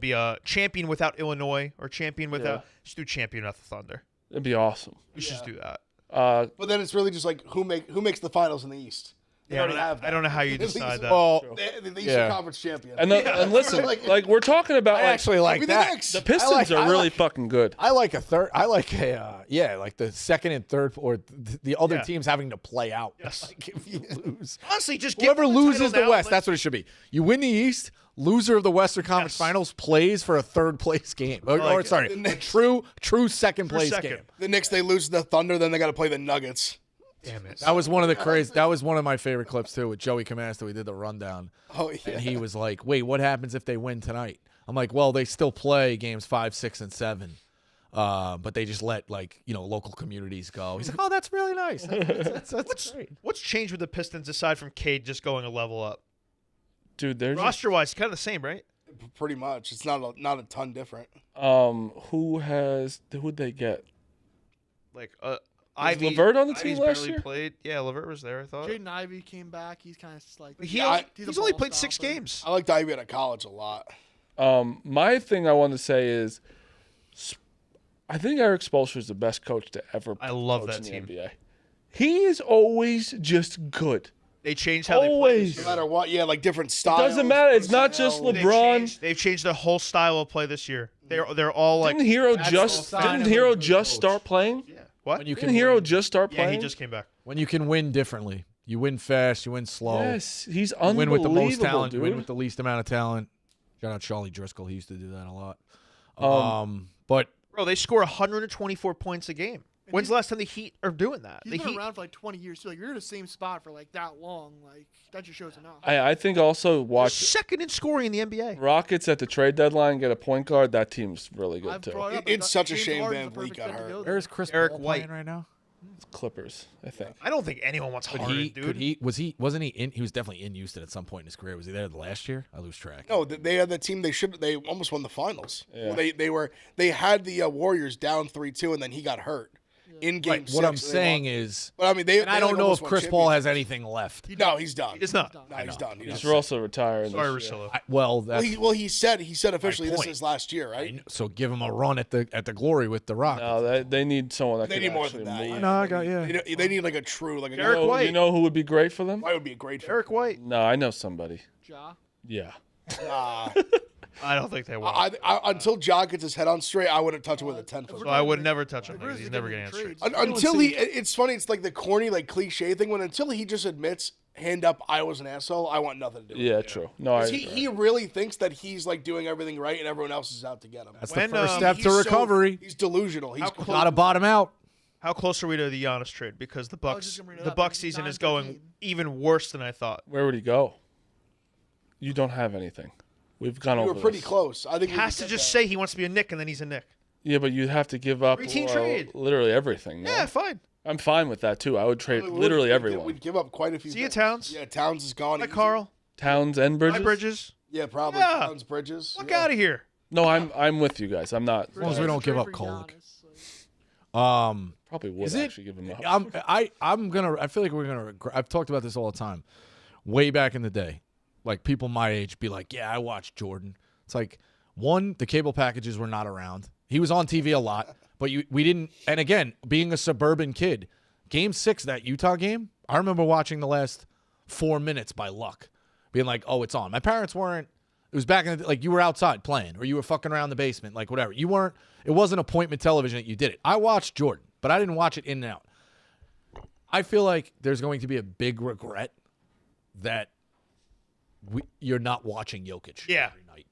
be a champion without Illinois or champion without just do champion without the Thunder.
it'd be awesome.
We should just do that.
But then it's really just like who makes the finals in the East. They already have that.
I don't know how you
At least-
decide that.
Well,
The Eastern
Yeah.
Conference champion.
And listen,
Like-
like we're talking about,
I actually like
Maybe the
that.
Knicks.
the Pistons are really fucking good.
I like a third. I like a like the second and third, or the other
Yeah.
teams having to play out.
Yes.
Like if you lose,
Honestly, just give
whoever
them the
loses
title
the
now,
West, that's what it should be. You win the East, loser of the Western Conference
Yes.
Finals plays for a third place game. Or,
like
or
it.
sorry,
The
a
Knicks.
true second place
second.
game.
The Knicks, they lose to the Thunder, then they got to play the Nuggets.
Damn it.
That was one of the crazy. That was one of my favorite clips too with Joey Camasta. We did the rundown.
Oh yeah.
And he was like, "Wait, what happens if they win tonight?" I'm like, "Well, they still play games 5, 6, and 7, but they just let local communities go." He's like, "Oh, that's really nice. That's great."
What's changed with the Pistons aside from Cade just going a level up?
Dude, they're just,
Roster wise, kind of the same, right?
Pretty much. It's not a ton different.
Who'd they get?
Like Ivy.
LeVert on the
Ivy's
team last
barely
year?
Played. Yeah, LeVert was there. I thought.
Jaden Ivey came back. He's kind of like
He's
a
only
ball
played 6
stopper.
games.
I liked Ivy out of college a lot.
My thing I want to say is, I think Eric Spoelstra is the best coach to ever.
I love
coach
that
in the
team.
NBA. He is always just good.
They changed how they play.
Always.
This
No
year.
matter what, yeah, like different styles.
Doesn't matter. It's not just
personnel.
LeBron.
They've changed the whole style of play this year. They're all like.
Didn't Hero
That's
just
all sign
didn't
of a
Hero
good
just
coach.
start playing?
Yeah. What?
When you
Didn't
can
Hero
win,
just start
Yeah,
playing?
he just came back.
when you can win differently, you win fast, you win slow.
Yes, he's
You
unbelievable,
win with the most talent,
dude.
you win with the least amount of talent. Shout out Charlie Driscoll. He used to do that a lot. But
Bro, they score 124 points a game. When's the last time the Heat are doing that?
He's
The
been
Heat.
around for like 20 years too. Like you're in the same spot for like that long. Like that just shows enough.
I think also
They're
watch
second in scoring in the NBA.
Rockets at the trade dedeadline get a point guard. That team's really good
I've
too.
brought it up.
It's such a
James
shame
Harden's
Van
the
Vliet
perfect
got
fit to
hurt.
go there.
where's Chris
Eric
Paul
White.
playing right now?
It's Clippers, I think.
I don't think anyone wants Harden, dude.
Wasn't he in? He was definitely in Houston at some point in his career. Was he there last year? I lose track.
No, they had the team. They almost won the finals.
Yeah.
Well, they had the Warriors down 3-2, and then he got hurt in game
Right,
6.
what I'm
so they
saying
won.
is,
But I mean,
and I don't know if Chris Paul has anything left.
No, he's done.
It's not.
No, he's done.
He's also retiring.
Sorry,
this year.
Russillo.
Well, that's
He said officially this
point.
is last year, right?
so give him a run at the glory with the Rockets.
No, they need someone that
They
can
need more
actually
than that.
move.
Yeah.
No, I got yeah.
They need like a true like
Derek
a
White.
You know who would be great for them?
White would be a great fit.
Eric White.
No, I know somebody.
Ja.
Yeah.
Nah.
I don't think they will.
Until Ja gets his head on straight, I wouldn't touch him with a 10-foot.
So I would never touch him
If
because
we're
he's
gonna
never
get
going to
into
answer.
trades,
Until it's funny. It's like the corny, like cliche thing. Until he just admits, hand up, I was an asshole. I want nothing to do with it.
Yeah, true. No, I.
He really thinks that he's like doing everything right, and everyone else is out to get him.
That's
When,
the first
um,
step
He's
to
so-
recovery.
He's delusional. He's
Got to bottom out.
How close are we to the Giannis trade? Because the
was
Bucks,
just gonna bring it
the
up.
Bucks
It's
season is
9-13.
going even worse than I thought.
Where would he go? You don't have anything. We've gone
we
over
were pretty
this.
close. I think
He
we
has
could
to
get
just
that.
say he wants to be a Knick, and then he's a Knick.
Yeah, but you'd have to give up
Three-team trade.
literally everything. no?
Yeah, fine.
I'm fine with that too. I would trade
We would-
literally
we'd-
everyone.
We'd give up quite a few.
See you,
things.
Towns.
Yeah, Towns is gone.
Hi,
easy.
Carl.
Towns and Bridges.
Hi, Bridges.
Yeah, probably
Yeah.
Towns, Bridges.
Fuck
yeah.
out of here.
No, I'm with you guys. I'm not.
As long as we don't give up Kolek.
Giannis,
Probably would
Is it?
actually give him up.
I feel like we're gonna regret. I've talked about this all the time. Way back in the day, like people my age be like, "Yeah, I watched Jordan." It's like one, the cable packages were not around. He was on TV a lot, but we didn't. And again, being a suburban kid, Game 6 that Utah game, I remember watching the last 4 minutes by luck, being like, "Oh, it's on." My parents weren't. It was back in the, like you were outside playing, or you were fucking around the basement, like whatever. You weren't. It wasn't appointment television that you did it. I watched Jordan, but I didn't watch it in and out. I feel like there's going to be a big regret that you're not watching Jokic
Yeah.
every night.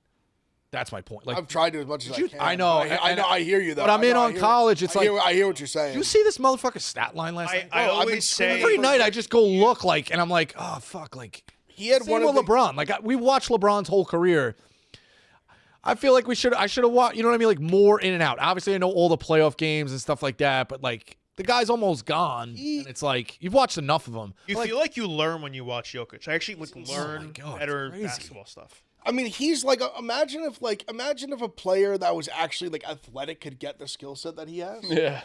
That's my point. Like,
I've tried to as much as I can.
I know,
I know. I hear you though.
but I'm
I
in
know, I
on
hear-
college. It's
I
like,
I hear what you're saying.
you see this motherfucker's stat line last night?
I
Bro, I've been
always say
Every night I just go look like, and I'm like, oh fuck, like
He had
same
one
with
of the,
LeBron. Like we watched LeBron's whole career. I feel like I should have watched. You know what I mean? Like more in and out. Obviously, I know all the playoff games and stuff like that, but like the guy's almost gone, and it's like you've watched enough of him.
You feel like you learn when you watch Jokic. I actually learn
God, it's
better
crazy.
basketball stuff.
I mean, he's like. Imagine if a player that was actually like athletic could get the skill set that he has.
yeah.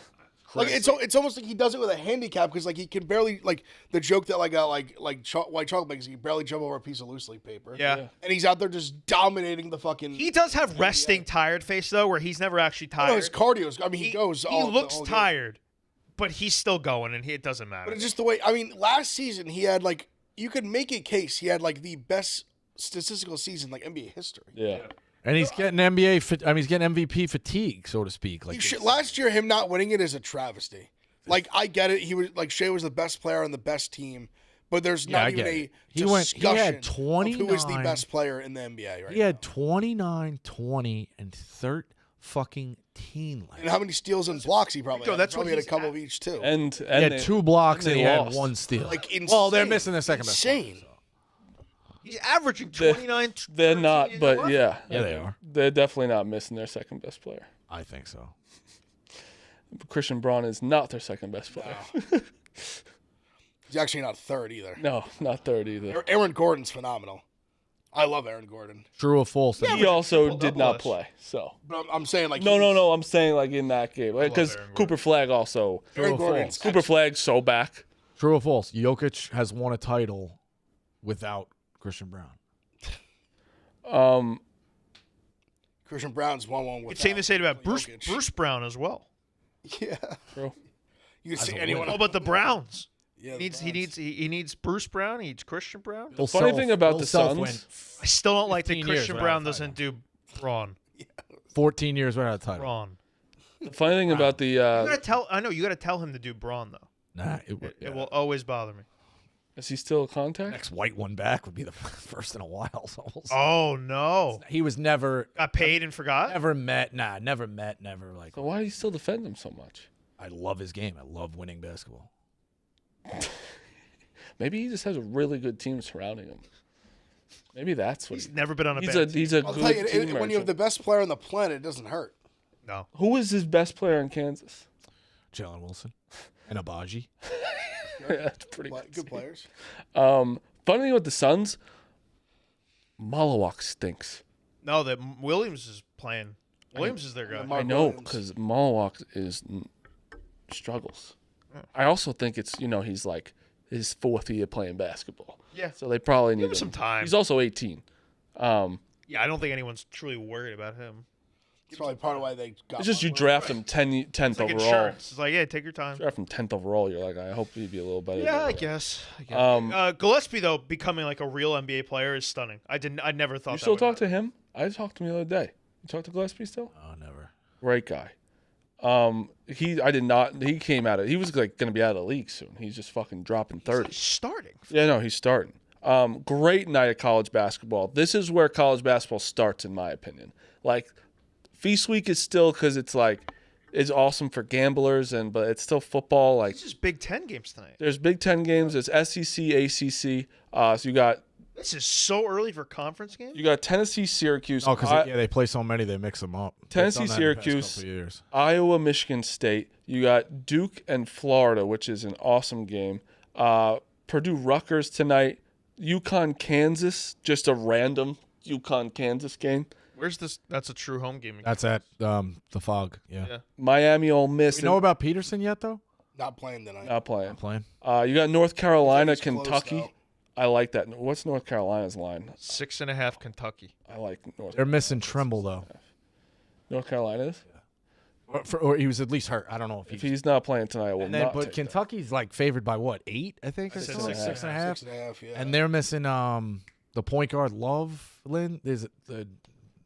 Like it's almost like he does it with a handicap because like he can barely like the joke that like white chocolate makes, he can barely jump over a piece of loose leaf paper.
Yeah.
And he's out there just dominating the fucking.
He does have resting tired face though, where he's never actually
I don't know,
tired.
his cardio's. I mean, he goes.
He
all,
looks
the whole game.
tired, but he's still going, and it doesn't matter.
But it's just the way. I mean, last season he had like you could make a case. He had like the best statistical season like NBA history.
Yeah.
And he's getting he's getting MVP fatigue, so to speak. Like
Last year, him not winning it is a travesty. Like I get it. He was like Shea was the best player on the best team, but there's
Yeah, I
not even
get
a
it. He had
discussion of who is the
29.
best player in the NBA right
he had 29, 20, and 13 left.
And how many steals and blocks he probably
Rico,
had?
that's
Probably
what
had a
he's
couple
at.
of each too.
And
He had
they-
2 blocks and
they
he had
lost.
1 steal.
Like
well, they're
insane.
missing their second best player,
Insane.
He's averaging
They're-
29.
They're
13,
not,
and
but
11.
yeah.
Yeah, they are.
They're definitely not missing their second best player.
I think so.
Christian Braun is not their second best player.
He's actually not third either.
No, not third either.
Aaron Gordon's phenomenal. I love Aaron Gordon,
True or false?
He also
triple
did
double
not
is.
play. So
but I'm saying like
no. I'm saying like in that game because
Aaron Gordon.
Cooper Flag also.
True
Aaron
or
Gordon's
false?
Cooper Flag's so back.
True or false? Jokic has won a title without Christian Brown.
Christian Brown's won with.
It's same to say about Bruce
Jokic.
Bruce Brown as well.
Yeah.
True.
You can see
a
anyone.
How about the Browns?
Yeah,
He needs Bruce Brown. He needs Christian Brown.
Bill
funny
Self-
thing about
Bill
the
Self
Suns-
went
I still don't like that
15 years
Christian
without
Brown
a
doesn't do Braun.
14 years without a title.
Braun.
The funny thing about the
You gotta tell. I know you gotta tell him to do Braun though.
Nah,
It will always bother me.
is he still a contact?
next white one back would be the first in a while. So we'll see.
Oh no!
He was never
Got paid and forgot.
never met. Nah, never met. Never like.
So why do you still defend him so much?
I love his game. I love winning basketball.
Maybe he just has a really good team surrounding him. Maybe that's what
He's never been on a
he's
bad
a
team.
he's a
I'll
good
tell you,
team
when you have the best player on the planet, it doesn't hurt.
No.
Who is his best player in Kansas?
Jalen Wilson and Abaji.
That's pretty good.
Good players.
Funny thing with the Suns, Malawak stinks.
No, that Williams is playing. Williams is their guy.
Mark
I know
Williams.
because Malawak struggles. I also think it's he's like his fourth year playing basketball.
Yeah.
So they probably need
him some time.
He's also 18.
Yeah, I don't think anyone's truly worried about him.
It's probably part of why they got.
It's just you
Mark
draft
Williams.
him 10th
It's like
overall.
insurance. It's like, yeah, take your time.
Draft him 10th overall. You're like, I hope he'd be a little better.
Yeah,
than
I
that.
guess. Gillespie though becoming like a real NBA player is stunning. I never thought.
You still talk to him? I talked to him the other day. You talk to Gillespie still?
Oh, never.
Great guy. I did not. He came out of. He was like going to be out of the league soon. He's just fucking dropping 30.
He's starting.
Yeah, no, he's starting. Great night of college basketball. This is where college basketball starts, in my opinion. Like, Feast Week is still because it's awesome for gamblers, but it's still football. Like,
It's just Big Ten games tonight.
there's Big Ten games. There's SEC, ACC. So
This is so early for conference games.
you got Tennessee, Syracuse.
Oh, because they play so many, they mix them up. They've
Tennessee,
done that in the past
Syracuse.
couple of years.
Iowa, Michigan State. You got Duke and Florida, which is an awesome game. Purdue, Rutgers tonight. UConn, Kansas, just a random UConn, Kansas game.
Where's this? That's a true home game.
That's at the Fog. Yeah.
Yeah.
Miami, Ole Miss.
You know about Peterson yet, though?
Not playing tonight.
Not playing.
Playing.
You got North Carolina,
It's close,
Kentucky.
though.
I like that. What's North Carolina's line?
6.5 Kentucky.
I like North.
They're missing Trimble, though.
North Carolina is.
Or he was at least hurt. I don't know if
If
he's.
he's not playing tonight, I will
And then,
not.
but
take
Kentucky's like favored by what, 8? I think, or
said
something, like
6.5.
6.5.
Yeah.
And they're missing the point guard Loveland. Is it the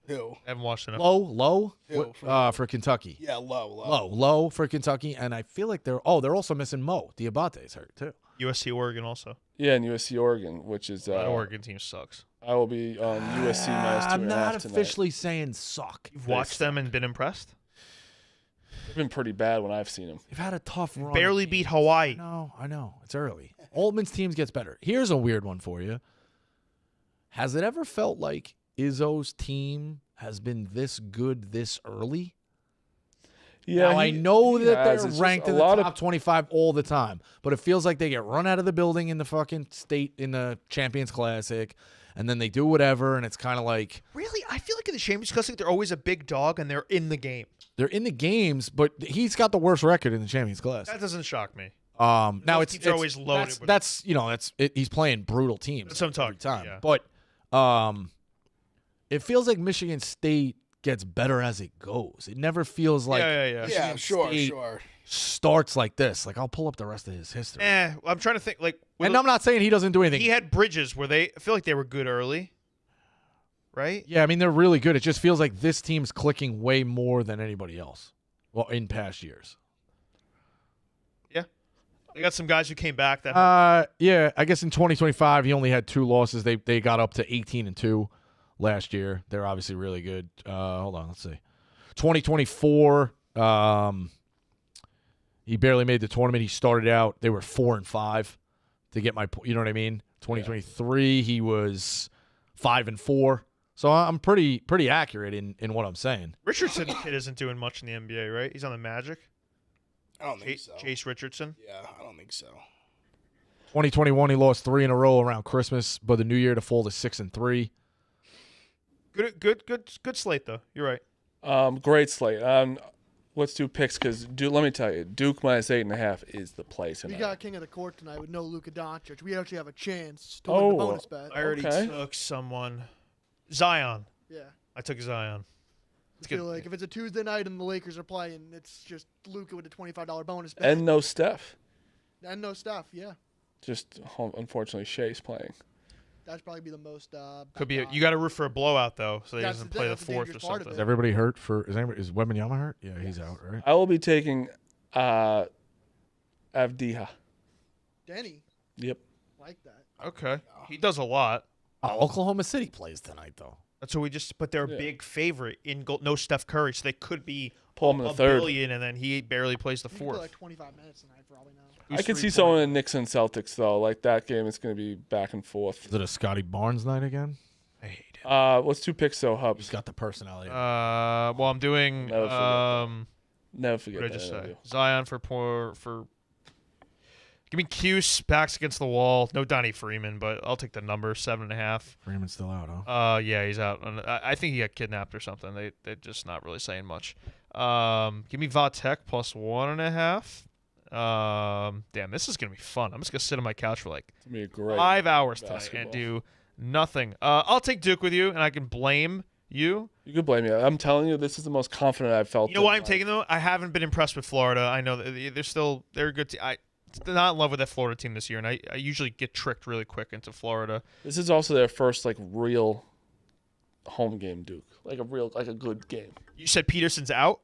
Who?
I haven't watched enough.
low
Who?
for Kentucky?
Yeah, low.
Low for Kentucky, and I feel like they're also missing Mo. Diabate's hurt too.
USC, Oregon also.
that. Yeah, and USC, Oregon, which is.
That Oregon team sucks.
I will be on USC minus 2.5
I'm not
tonight.
officially saying suck.
You've watched them and been impressed.
They've been pretty bad when I've seen them.
They've had a tough run.
Barely beat Hawaii.
No, I know. It's early. Altman's teams gets better. Here's a weird one for you. Has it ever felt like Izzo's team has been this good this early?
Yeah,
Now, I know
he
that
has.
they're
It's just
ranked
a
in the
lot
top
of
25 all the time, but it feels like they get run out of the building in the fucking state in the Champions Classic, and then they do whatever, and it's kind of like
Really? I feel like in the Champions Classic, they're always a big dog and they're in the game.
they're in the games, but he's got the worst record in the Champions Classic.
That doesn't shock me.
Now
Those
it's
teams are always loaded with-
That's he's playing brutal teams.
That's what I'm talking
every time.
about,
But it feels like Michigan State gets better as it goes. It never feels like
yeah.
Yeah, sure,
State-
sure.
starts like this. Like I'll pull up the rest of his history.
I'm trying to think. Like,
And I'm not saying he doesn't do anything.
he had Bridges where I feel like they were good early, right?
Yeah, I mean they're really good. It just feels like this team's clicking way more than anybody else. Well, in past years.
Yeah. They got some guys who came back. That
Yeah, I guess in 2025 he only had 2 losses. They got up to 18-2 last year. They're obviously really good. Hold on, let's see. 2024, he barely made the tournament. He started out, they were 4-5 to get my point. You know what I mean? 2023, he was 5-4. So I'm pretty accurate in what I'm saying.
Richardson kid isn't doing much in the NBA, right? He's on the Magic.
I don't think so.
Chase Richardson.
Yeah, I don't think so.
2021, he lost 3 in a row around Christmas, but the new year to fall to 6-3.
Good slate though. You're right.
Great slate. Let's do picks because let me tell you, Duke minus 8.5 is the play
We
tonight.
got king of the court tonight with no Luka Doncic. We actually have a chance to win the bonus bet.
I already
Okay.
took someone. Zion.
Yeah.
I took Zion.
I feel like if it's a Tuesday night and the Lakers are playing, it's just Luka with a $25 bonus bet.
And no Steph.
And no stuff, yeah.
Just unfortunately, Shea's playing.
That'd probably be the most.
Could be. You got to root for a blowout though, so he
That's
doesn't
the-
play the
that's the
fourth or
dangerous part of
something.
Is everybody hurt is Wembanyama hurt? Yeah, he's out, right?
I will be taking Avdiha.
Danny,
Yep.
like that.
Okay. He does a lot.
Oklahoma City plays tonight though.
That's what we just. But they're a
Yeah.
big favorite in no Steph Curry, so they could be
Pull him in the
a
third.
billion, and then he barely plays the
He could play
fourth.
like 25 minutes tonight for all we know.
I could see someone in Knicks and Celtics though. Like that game is going to be back and forth.
Is it a Scotty Barnes night again?
I hate it.
Let's do picks though,
He's
Hubs.
got the personality.
Well, I'm doing.
Never forget that. Never
What
forget
did I
that
just say?
interview.
Zion for. Give me Cuse, backs against the wall. No Donnie Freeman, but I'll take the number 7.5.
Freeman's still out, huh?
Yeah, he's out. I think he got kidnapped or something. They're just not really saying much. Give me Vatek plus 1.5. Damn, this is gonna be fun. I'm just gonna sit on my couch for like
It's going to be a great
5 hours tonight
basketball.
and do nothing. I'll take Duke with you, and I can blame you.
You could blame me. I'm telling you, this is the most confident I've felt.
You know why I'm taking them? I haven't been impressed with Florida. I know that they're a good team. They're not in love with that Florida team this year, and I usually get tricked really quick into Florida.
This is also their first like real home game, Duke. Like a good game.
You said Peterson's out,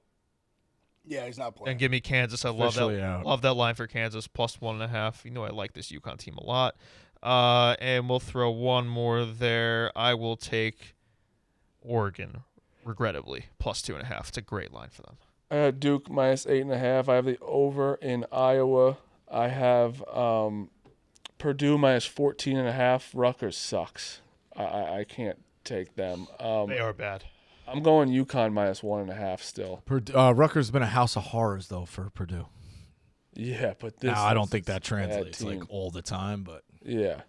Yeah, he's not playing.
and give me Kansas. I love
Officially
that.
out.
Love that line for Kansas plus 1.5. You know I like this UConn team a lot. And we'll throw one more there. I will take Oregon, regrettably, plus 2.5. It's a great line for them.
I had Duke minus 8.5. I have the over in Iowa. I have Purdue minus 14.5. Rutgers sucks. I can't take them.
They are bad.
I'm going UConn minus 1.5 still.
Rutgers has been a house of horrors though for Purdue.
Yeah, but this.
Now, I don't
is
think that
a bad
translates
team.
like all the time, but
Yeah.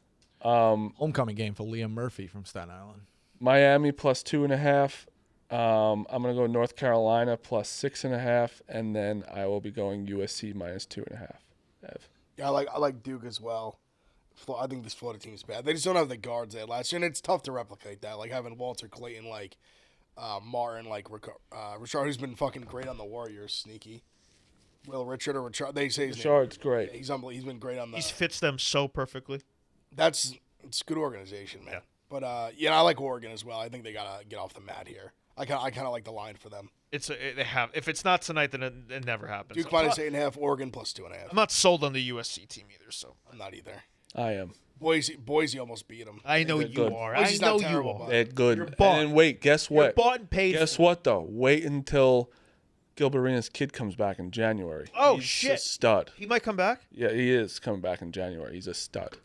homecoming game for Liam Murphy from Staten Island.
Miami plus 2.5. I'm gonna go North Carolina plus 6.5, and then I will be going USC minus 2.5.
Yeah, I like Duke as well. I think this Florida team is bad. They just don't have the guards they had last year, and it's tough to replicate that. Like having Walter Clayton, like Martin, like Richard, who's been fucking great on the Warriors, sneaky. Will Richard or Richard? They say his name.
Richard's great.
He's unbelievable. He's been great on the.
He fits them so perfectly.
It's good organization, man.
Yeah.
But I like Oregon as well. I think they gotta get off the mat here. I kind of like the line for them.
They have. If it's not tonight, then it never happens.
Duke minus 8.5, Oregon plus 2.5.
I'm not sold on the USC team either. So
I'm not either.
I am.
Boise almost beat them.
I know
They're
you
good.
are.
Boise's
I know
not
you
terrible,
are.
but-
They're good.
You're bought.
And wait, guess
You're
what?
bought and paid.
Guess
for.
what though? Wait until Gilbert Arenas' kid comes back in January.
Oh,
He's
shit.
a stud.
He might come back.
Yeah, he is coming back in January. He's a stud.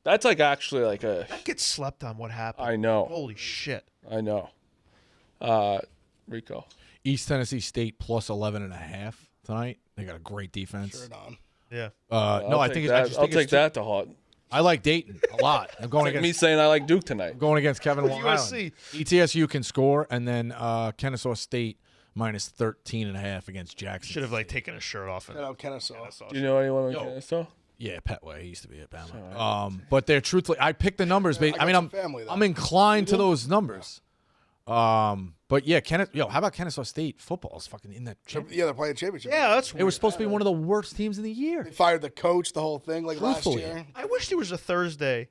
That's like actually like a.
That gets slept on. What happened?
I know.
Holy shit.
I know. Rico.
East Tennessee State plus 11.5 tonight. They got a great defense.
Shirt on.
Yeah.
No, I think I just
I'll
think
take
it's
that to heart.
I like Dayton a lot. I'm going
Like me
against
saying I like Duke tonight.
going against Kevin Long
USC.
Island. ETSU can score, and then Kennesaw State minus 13.5 against Jackson.
Should have like taken his shirt off. And
Shout out Kennesaw.
Do you know anyone in
Yo.
Kennesaw?
Yeah, Petway. He used to be at Bama. But they're truthfully, I picked the numbers.
I got
I mean,
some family there.
I'm inclined to those numbers. But yeah, how about Kennesaw State football is fucking in that.
Yeah, they're playing championship.
yeah, that's.
They were supposed to be one of the worst teams in the year.
They fired the coach, the whole thing, like last
Truthfully.
year.
I wish there was a Thursday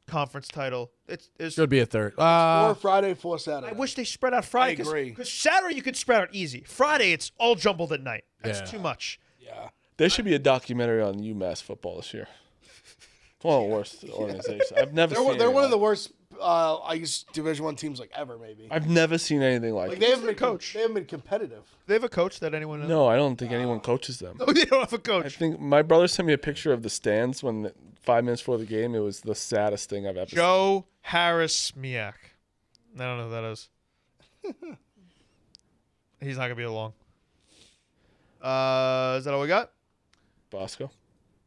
conference title. It's
Should be a third.
4 Friday, 4 Saturday.
I wish they spread out Friday.
I agree.
Because Saturday you could spread out easy. Friday it's all jumbled at night. That's
Yeah.
too much.
Yeah.
There should be a documentary on UMass football this year. It's one of the worst organizations. I've never seen
They're one of the
anything
worst, I guess, Division I teams like ever, maybe.
I've never seen anything like
Like
it.
they haven't been
coach?
They haven't been competitive.
They have a coach that anyone knows?
No, I don't think anyone coaches them.
No, they don't have a
I
coach.
think my brother sent me a picture of the stands when 5 minutes before the game. It was the saddest thing I've ever seen.
Joe Harris Miak. I don't know who that is. He's not gonna be along. Is that all we got?
Bosco.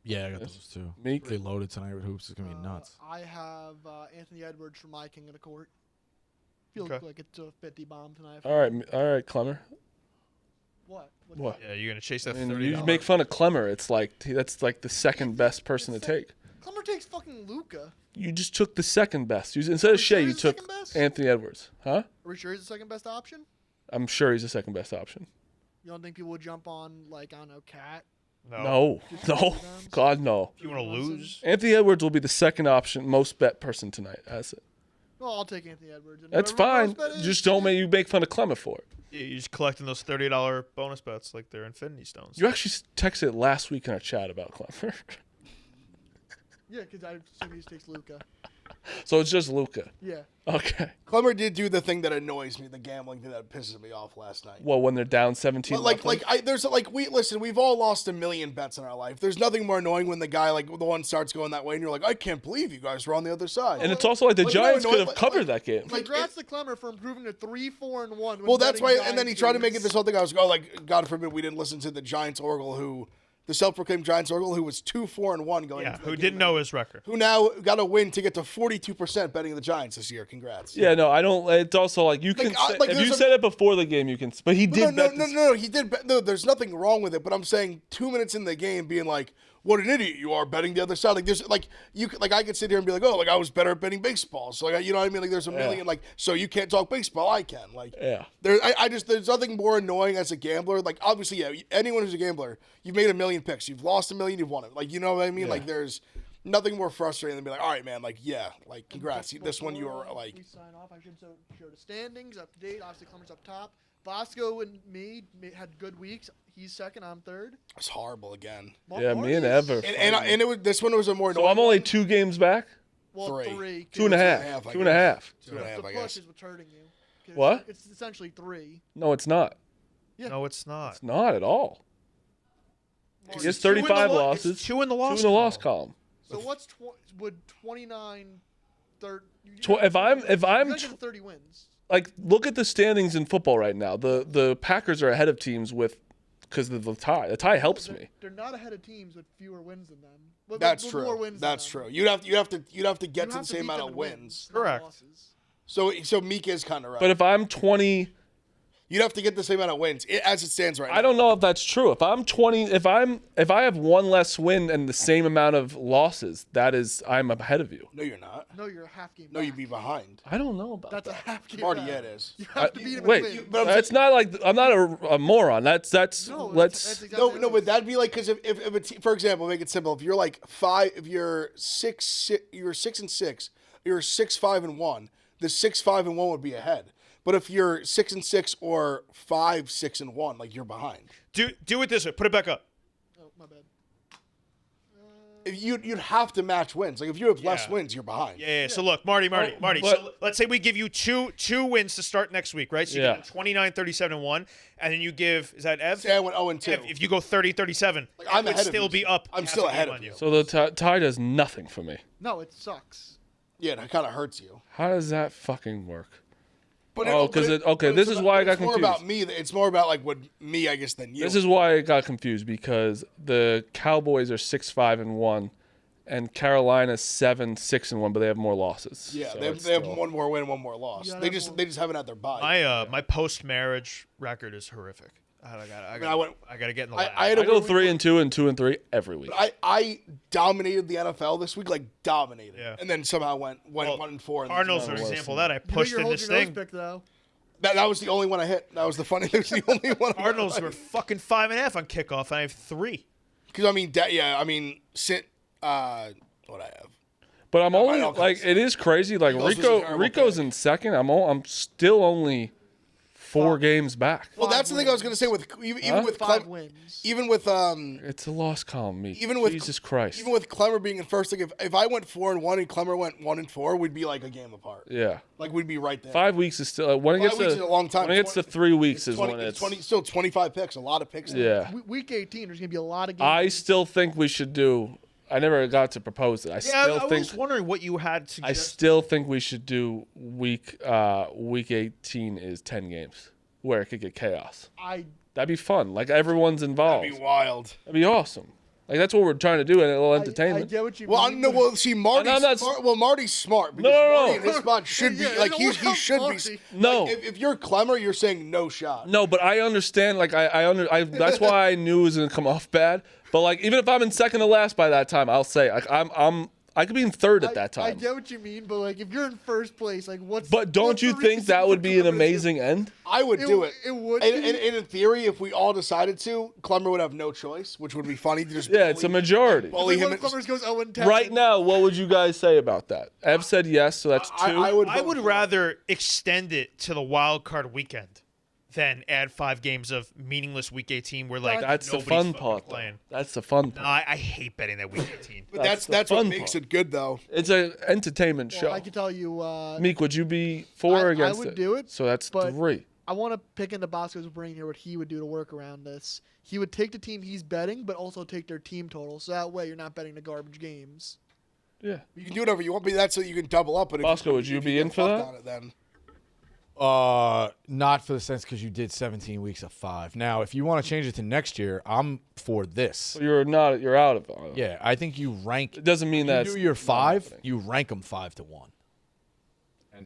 Yeah, I got those too.
Meek.
Pretty loaded tonight with hoops. It's gonna be nuts.
I have Anthony Edwards for my king of the court. Feels
Okay.
like it's a 50 bomb tonight.
All right, Clemmer.
What?
What?
Yeah, you're gonna chase that
I mean,
$30.
you make fun of Clemmer. It's like that's like the second best person to take.
Clemmer takes fucking Luca.
You just took the second best. Instead of
sure
Shea, you
he's the
took
second best?
Anthony Edwards. Huh?
Are we sure he's the second best option?
I'm sure he's the second best option.
You don't think people would jump on, like, I don't know, Cat?
No.
Just
No.
rebounds?
God, no.
If you want to lose,
Anthony Edwards will be the second option, most bet person tonight. That's it.
Well, I'll take Anthony Edwards. And
That's
whoever
fine.
most bet is,
Just don't make fun of Clemmer for it.
you're just collecting those $30 bonus bets like they're Infinity Stones.
You actually texted last week in our chat about Clemmer.
Yeah, because I assume he just takes Luca.
So it's just Luca.
Yeah.
Okay.
Clemmer did do the thing that annoys me, the gambling thing that pisses me off last night.
Well, when they're down 17.
But we've all lost a million bets in our life. There's nothing more annoying when the guy, like, the one starts going that way and you're like, I can't believe you guys were on the other side.
And it's also like the
Like,
Giants
no,
could have
like-
covered
like-
that game.
like,
Congrats to Clemmer for improving to 3-4-1.
Well, that's why, and then he tried to make it
this.
this whole thing. I was like, oh, like, God forbid we didn't listen to the Giants Oracle, the self-proclaimed Giants Oracle, who was 2-4-1 going.
Yeah,
into the
who
game,
didn't know his record.
who now got a win to get to 42% betting the Giants this year. Congrats.
Yeah, no, I don't. It's also like you can.
Like,
If
there's
you
a-
said it before the game, you can. But he did bet. this-
No, he did. No, there's nothing wrong with it. But I'm saying 2 minutes in the game, being like, "What an idiot you are betting the other side." Like there's like I could sit here and be like, "Oh, like I was better at betting baseball." So like you know what I mean? Like there's a million like so you can't talk baseball. I can. Like
Yeah.
there's nothing more annoying as a gambler. Like obviously, yeah, anyone who's a gambler, you've made a million picks, you've lost a million, you've won it. Like you know what I mean? Like there's nothing more frustrating than be like, "All right, man. Like yeah, like congrats. This one you were like."
We sign off. I should show the standings up to date. Obviously, Clemmer's up top. Vasco and me had good weeks. He's second. I'm third.
It's horrible again.
Yeah, me and Ever.
And it was this one was a more.
So I'm
annoying
only
one.
2 games back.
Well,
Three.
3.
2.5.
I
2.5.
guess. 2.5,
The
I
push
guess.
is what's hurting you. 'Cause
What?
It's essentially 3.
No, it's not.
Yeah.
No, it's not.
It's not at all.
Mark,
He has
Two in the
35
lo-
losses.
It's 2 in the loss.
Two in the loss column.
So what's would 29 third?
If I'm
you gotta get 30 wins.
like, look at the standings in football right now. The Packers are ahead of teams because of the tie. The tie helps me.
They're not ahead of teams with fewer wins than them.
That's
with more
true.
wins
That's
than
true.
them.
You'd have to get
You
to
have
the
to
same
beat
amount
them
of
in
wins.
not
Correct.
losses.
So Meek is kind of right.
But if I'm 20,
you'd have to get the same amount of wins as it stands right now.
I don't know if that's true. If I'm 20, if I have one less win and the same amount of losses, I'm ahead of you.
No, you're not.
No, you're a half game.
No,
back.
you'd be behind.
I don't know about
That's a
that.
half game.
Marty,
back.
yeah, it is.
You have to beat him.
Wait,
and win.
but I'm
it's not like I'm not a moron. That's
No,
let's.
that's exactly
No,
what
no,
it
but
is.
that'd be like because if a team, for example, make it simple. If you're like 5, if you're 6, you're 6-6, you're 6-5-1. The 6-5-1 would be ahead. But if you're 6-6 or 5-6-1, like you're behind.
Do it this way. Put it back up.
Oh, my bad.
If you'd have to match wins. Like if you have less
Yeah.
wins, you're behind.
Yeah. So look, Marty.
but-
So let's say we give you two wins to start next week, right? So you
Yeah.
get 29, 37-1, and then you give, is that Ev?
Say I went 0-2.
Ev, if you go 30, 37,
Like, I'm
it would
ahead of
still
you.
be up.
I'm
half
still
a game
ahead of
on
you.
So the tie does nothing for me.
No, it sucks.
Yeah, that kind of hurts you.
How does that fucking work?
But
Oh, 'cause this is why I got
It's more about
confused.
me. It's more about like what me, I guess, than you.
This is why I got confused because the Cowboys are 6-5-1, and Carolina's 7-6-1, but they have more losses.
yeah.
So
They have
it's still-
one more win, one more loss.
Yeah,
They
that's
just haven't had their bye.
My post marriage record is horrific. I got to get in the line.
I had
I
a
go
win-
3-2 and 2-3 every week.
I dominated the NFL this week, like dominated,
Yeah.
and then somehow went 1-4.
Cardinals are an
worse
example
than
of that. I
You know
pushed
your
in
hold
this
your nose
thing.
pick though.
That was the only one I hit. That was the funny. That was the only one.
Cardinals were fucking 5.5 on kickoff, and I have 3.
Because I mean, what I have.
But I'm only
all
like
kinds.
it is crazy. Like
Eagles was a terrible
Rico's
pick.
in second. I'm still only 4 games back.
Well, that's the thing I was going to say with even with
5
Clem,
wins.
even with
It's a loss column, me.
even with
Jesus Christ.
even with Clemmer being in first, like if I went 4-1 and Clemmer went 1-4, we'd be like a game apart.
Yeah.
Like we'd be right there.
5 weeks is still when it
5
gets
weeks
to
is a long time.
When it gets to 3 weeks is
20,
when it's
20, still 25 picks, a lot of picks.
yeah.
Week 18, there's gonna be a lot of games.
I still think we should do. I never got to propose it. I
Yeah,
still
I
think
was wondering what you had
I
suggested.
still think we should do week 18 is 10 games where it could get chaos.
I
That'd be fun. Like everyone's involved.
That'd be wild.
That'd be awesome. Like that's what we're trying to do in a little
I
entertainment.
get what you
Well,
mean.
no. Well, see, Marty's
I'm not-
smart. Well, Marty's smart because
No.
Marty in his spot should be
Yeah,
like
no,
he
we're
should be.
Marty.
No.
Like, if you're Clemmer, you're saying no shot.
No, but I understand. Like I that's why I knew it was gonna come off bad. But like even if I'm in second to last by that time, I'll say like I could be in third at that time.
I get what you mean, but like if you're in first place, like what's?
But don't
what's
you
the
think
reason
that
for
would be an
Clemmer to-
amazing end?
I would do it.
It would.
And in theory, if we all decided to, Clemmer would have no choice, which would be funny to just.
Yeah, it's a majority.
bully him.
What if Clemmer's goes 0-10?
Right now, what would you guys say about that? Ev said yes, so that's 2.
I would.
I
vote
would
for it.
rather extend it to the wild card weekend than add 5 games of meaningless week 18 where like
That's the
nobody's
fun
fucking
part. Though.
playing.
That's the fun
No,
part.
I hate betting that week 18.
But
That's
that's
the
what
fun
makes
part.
it good, though.
It's an entertainment
Well,
show.
I can tell you.
Meek, would you be for or
I
against
would
it?
do it,
So that's
but
3.
I want to pick into Bosco's brain here what he would do to work around this. He would take the team he's betting, but also take their team total. So that way you're not betting the garbage games.
Yeah.
You can do whatever you want, but that's so you can double up. But if
Bosco, would you
if
be
get
in for
fucked
that?
on it, then
Not for the sense because you did 17 weeks of 5. Now, if you want to change it to next year, I'm for this.
So you're out of it.
Yeah, I think you rank.
It doesn't mean
You
that
do your 5. You rank them 5 to 1,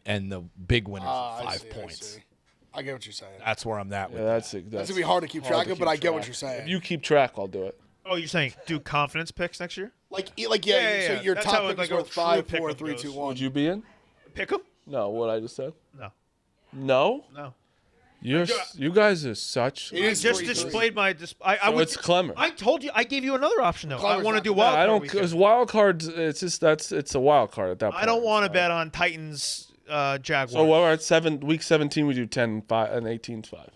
and the big winners are 5 points.
I get what you're saying.
That's where I'm at with
Yeah,
that.
That's gonna be hard to keep track of, but I get what you're
If
saying.
you keep track, I'll do it.
Oh, you're saying do confidence picks next year?
Yeah.
Yeah,
So
yeah.
your
That's
top
how,
pick
like,
is
a
worth
true
5,
pick
4,
of
3,
goes.
2, 1.
Would you be in?
Pick them?
No, what I just said.
No.
No.
No.
You guys are such.
It is
Just
3-3.
displayed my. I
So
would.
it's Clemmer.
I told you. I gave you another option though. I
Clemmer's
want to
not
do
gonna-
wild.
I
card
don't
weekend.
because wild cards. It's a wild card at that point.
I don't want to
so.
bet on Titans, Jaguars.
So we're at week 17. We do 10, 5, and 18, 5.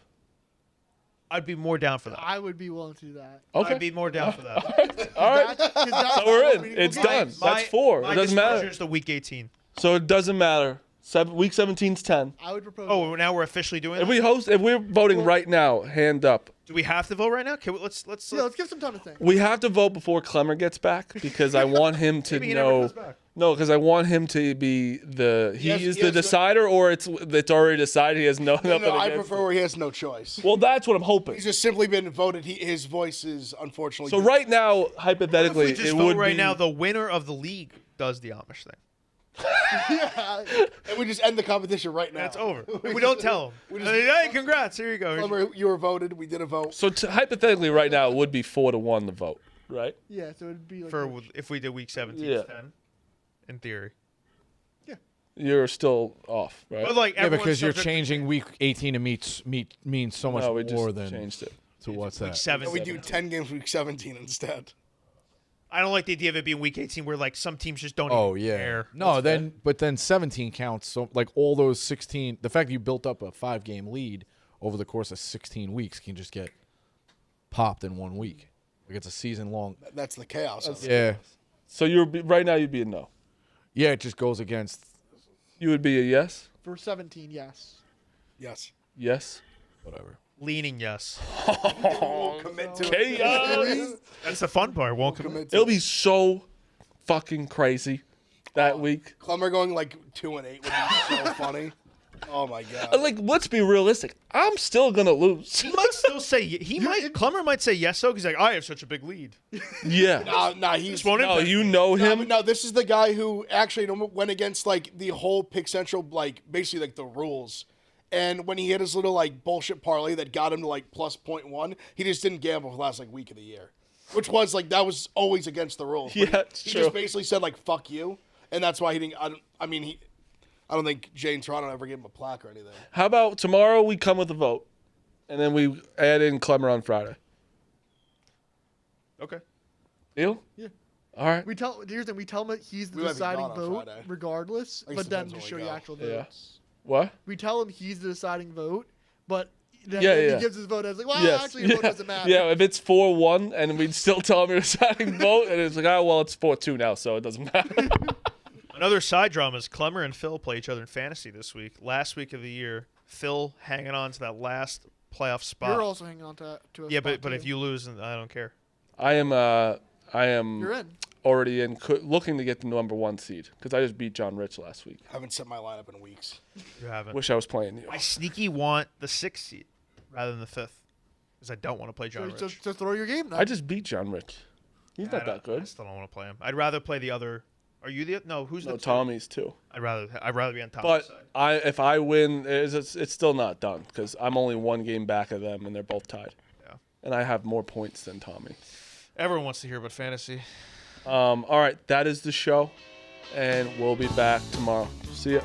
I'd be more down for that.
I would be willing to do that.
Okay.
I'd be more down for that.
All right. So we're in. It's done. That's 4.
My
It doesn't matter.
disclosure is the week 18.
So it doesn't matter. Week 17's 10.
I would propose.
Oh, now we're officially doing.
If
that?
if we're voting right now, hand up.
Do we have to vote right now? Can we, let's.
Yeah, let's give some time to think.
We have to vote before Clemmer gets back because I want him to
Maybe he never
know.
comes back.
No, because I want him to be he
Yes,
is
yes,
the decider, or it's already decided. He has nothing
No, I
against
prefer where he has no choice.
it. Well, that's what I'm hoping.
He's just simply been voted. His voice is unfortunately.
So right now,
If
hypothetically,
we just
it
vote
would
right
be
now, the winner of the league does the Amish thing.
Yeah.
and we just end the competition right now.
That's over. We don't tell them.
We just-
Hey, congrats! Here you go.
Clemmer, you were voted. We did a vote.
So hypothetically, right now, it would be 4-1 the vote, right?
Yeah, so it'd be like
For if we did week 17,
Yeah.
10, in theory.
You're still off, right?
But like,
Yeah,
everyone's
because you're
subject-
changing week 18 to means so much
no, we
more
just
than
changed it.
to what's
week
that?
7.
We do 10 games week 17 instead.
I don't like the idea of it being week 18 where like some teams just don't
Oh
even
yeah.
care.
No, then 17 counts. So like all those 16, the fact that you built up a 5-game lead over the course of 16 weeks can just get popped in 1 week. Like it's a season long.
That's the chaos. of it.
Yeah.
So right now, you'd be a no.
Yeah, it just goes against
You would be a yes.
for 17. Yes.
Yes.
Yes.
whatever.
Leaning yes.
We'll commit to it.
Chaos.
That's the fun part. Won't come.
Commit to
It'll
it.
be so fucking crazy that week.
Clemmer going like 2-8 would be so funny. Oh my god.
Like, let's be realistic. I'm still gonna lose.
He might still say Clemmer might say yes though because like I have such a big lead.
Yeah.
Nah, he's
won't
No,
impact
you
me.
know
No,
him.
but no, this is the guy who actually went against like the whole Pick Central, like basically like the rules. And when he hit his little like bullshit parlay that got him to like plus 0.1, he just didn't gamble for the last like week of the year, which was like that was always against the rules. But
Yeah, it's
he
true.
just basically said like fuck you, and that's why he didn't. I don't think Jay and Toronto ever gave him a plaque or anything.
How about tomorrow we come with a vote, and then we add in Clemmer on Friday.
Okay.
Deal?
Yeah.
All right.
Here's the thing, we tell him that he's the
We might be
deciding
gone on
vote
Friday.
regardless,
I guess
but then
depends
to
when
show
we
you
go.
actual
Yeah.
votes.
What?
We tell him he's the deciding vote, but then
Yeah,
if
yeah.
he gives his vote, it's like, well,
Yes.
actually, your vote doesn't matter.
Yeah, if it's 4-1 and we'd still tell him you're deciding vote, and it's like, oh, well, it's 4-2 now, so it doesn't matter.
Another side drama is Clemmer and Phil play each other in fantasy this week. Last week of the year, Phil hanging on to that last playoff spot.
You're also hanging on to a
yeah,
spot,
but if
too.
you lose, I don't care.
I am
You're in.
already looking to get the number 1 seed because I just beat John Rich last week.
Haven't set my lineup in weeks.
You haven't.
Wish I was playing you.
I sneaky want the 6th seed rather than the 5th because I don't want to play John
So
Rich.
just throw your game now.
I just beat John Rich. He's not that
I
good.
still don't want to play him. I'd rather play the other. Are you the no? Who's
No,
the
Tommy's too.
I'd rather be on top.
But
side.
if I win, it's still not done because I'm only one game back of them and they're both tied.
Yeah.
And I have more points than Tommy.
Everyone wants to hear about fantasy.
All right, that is the show, and we'll be back tomorrow. See ya.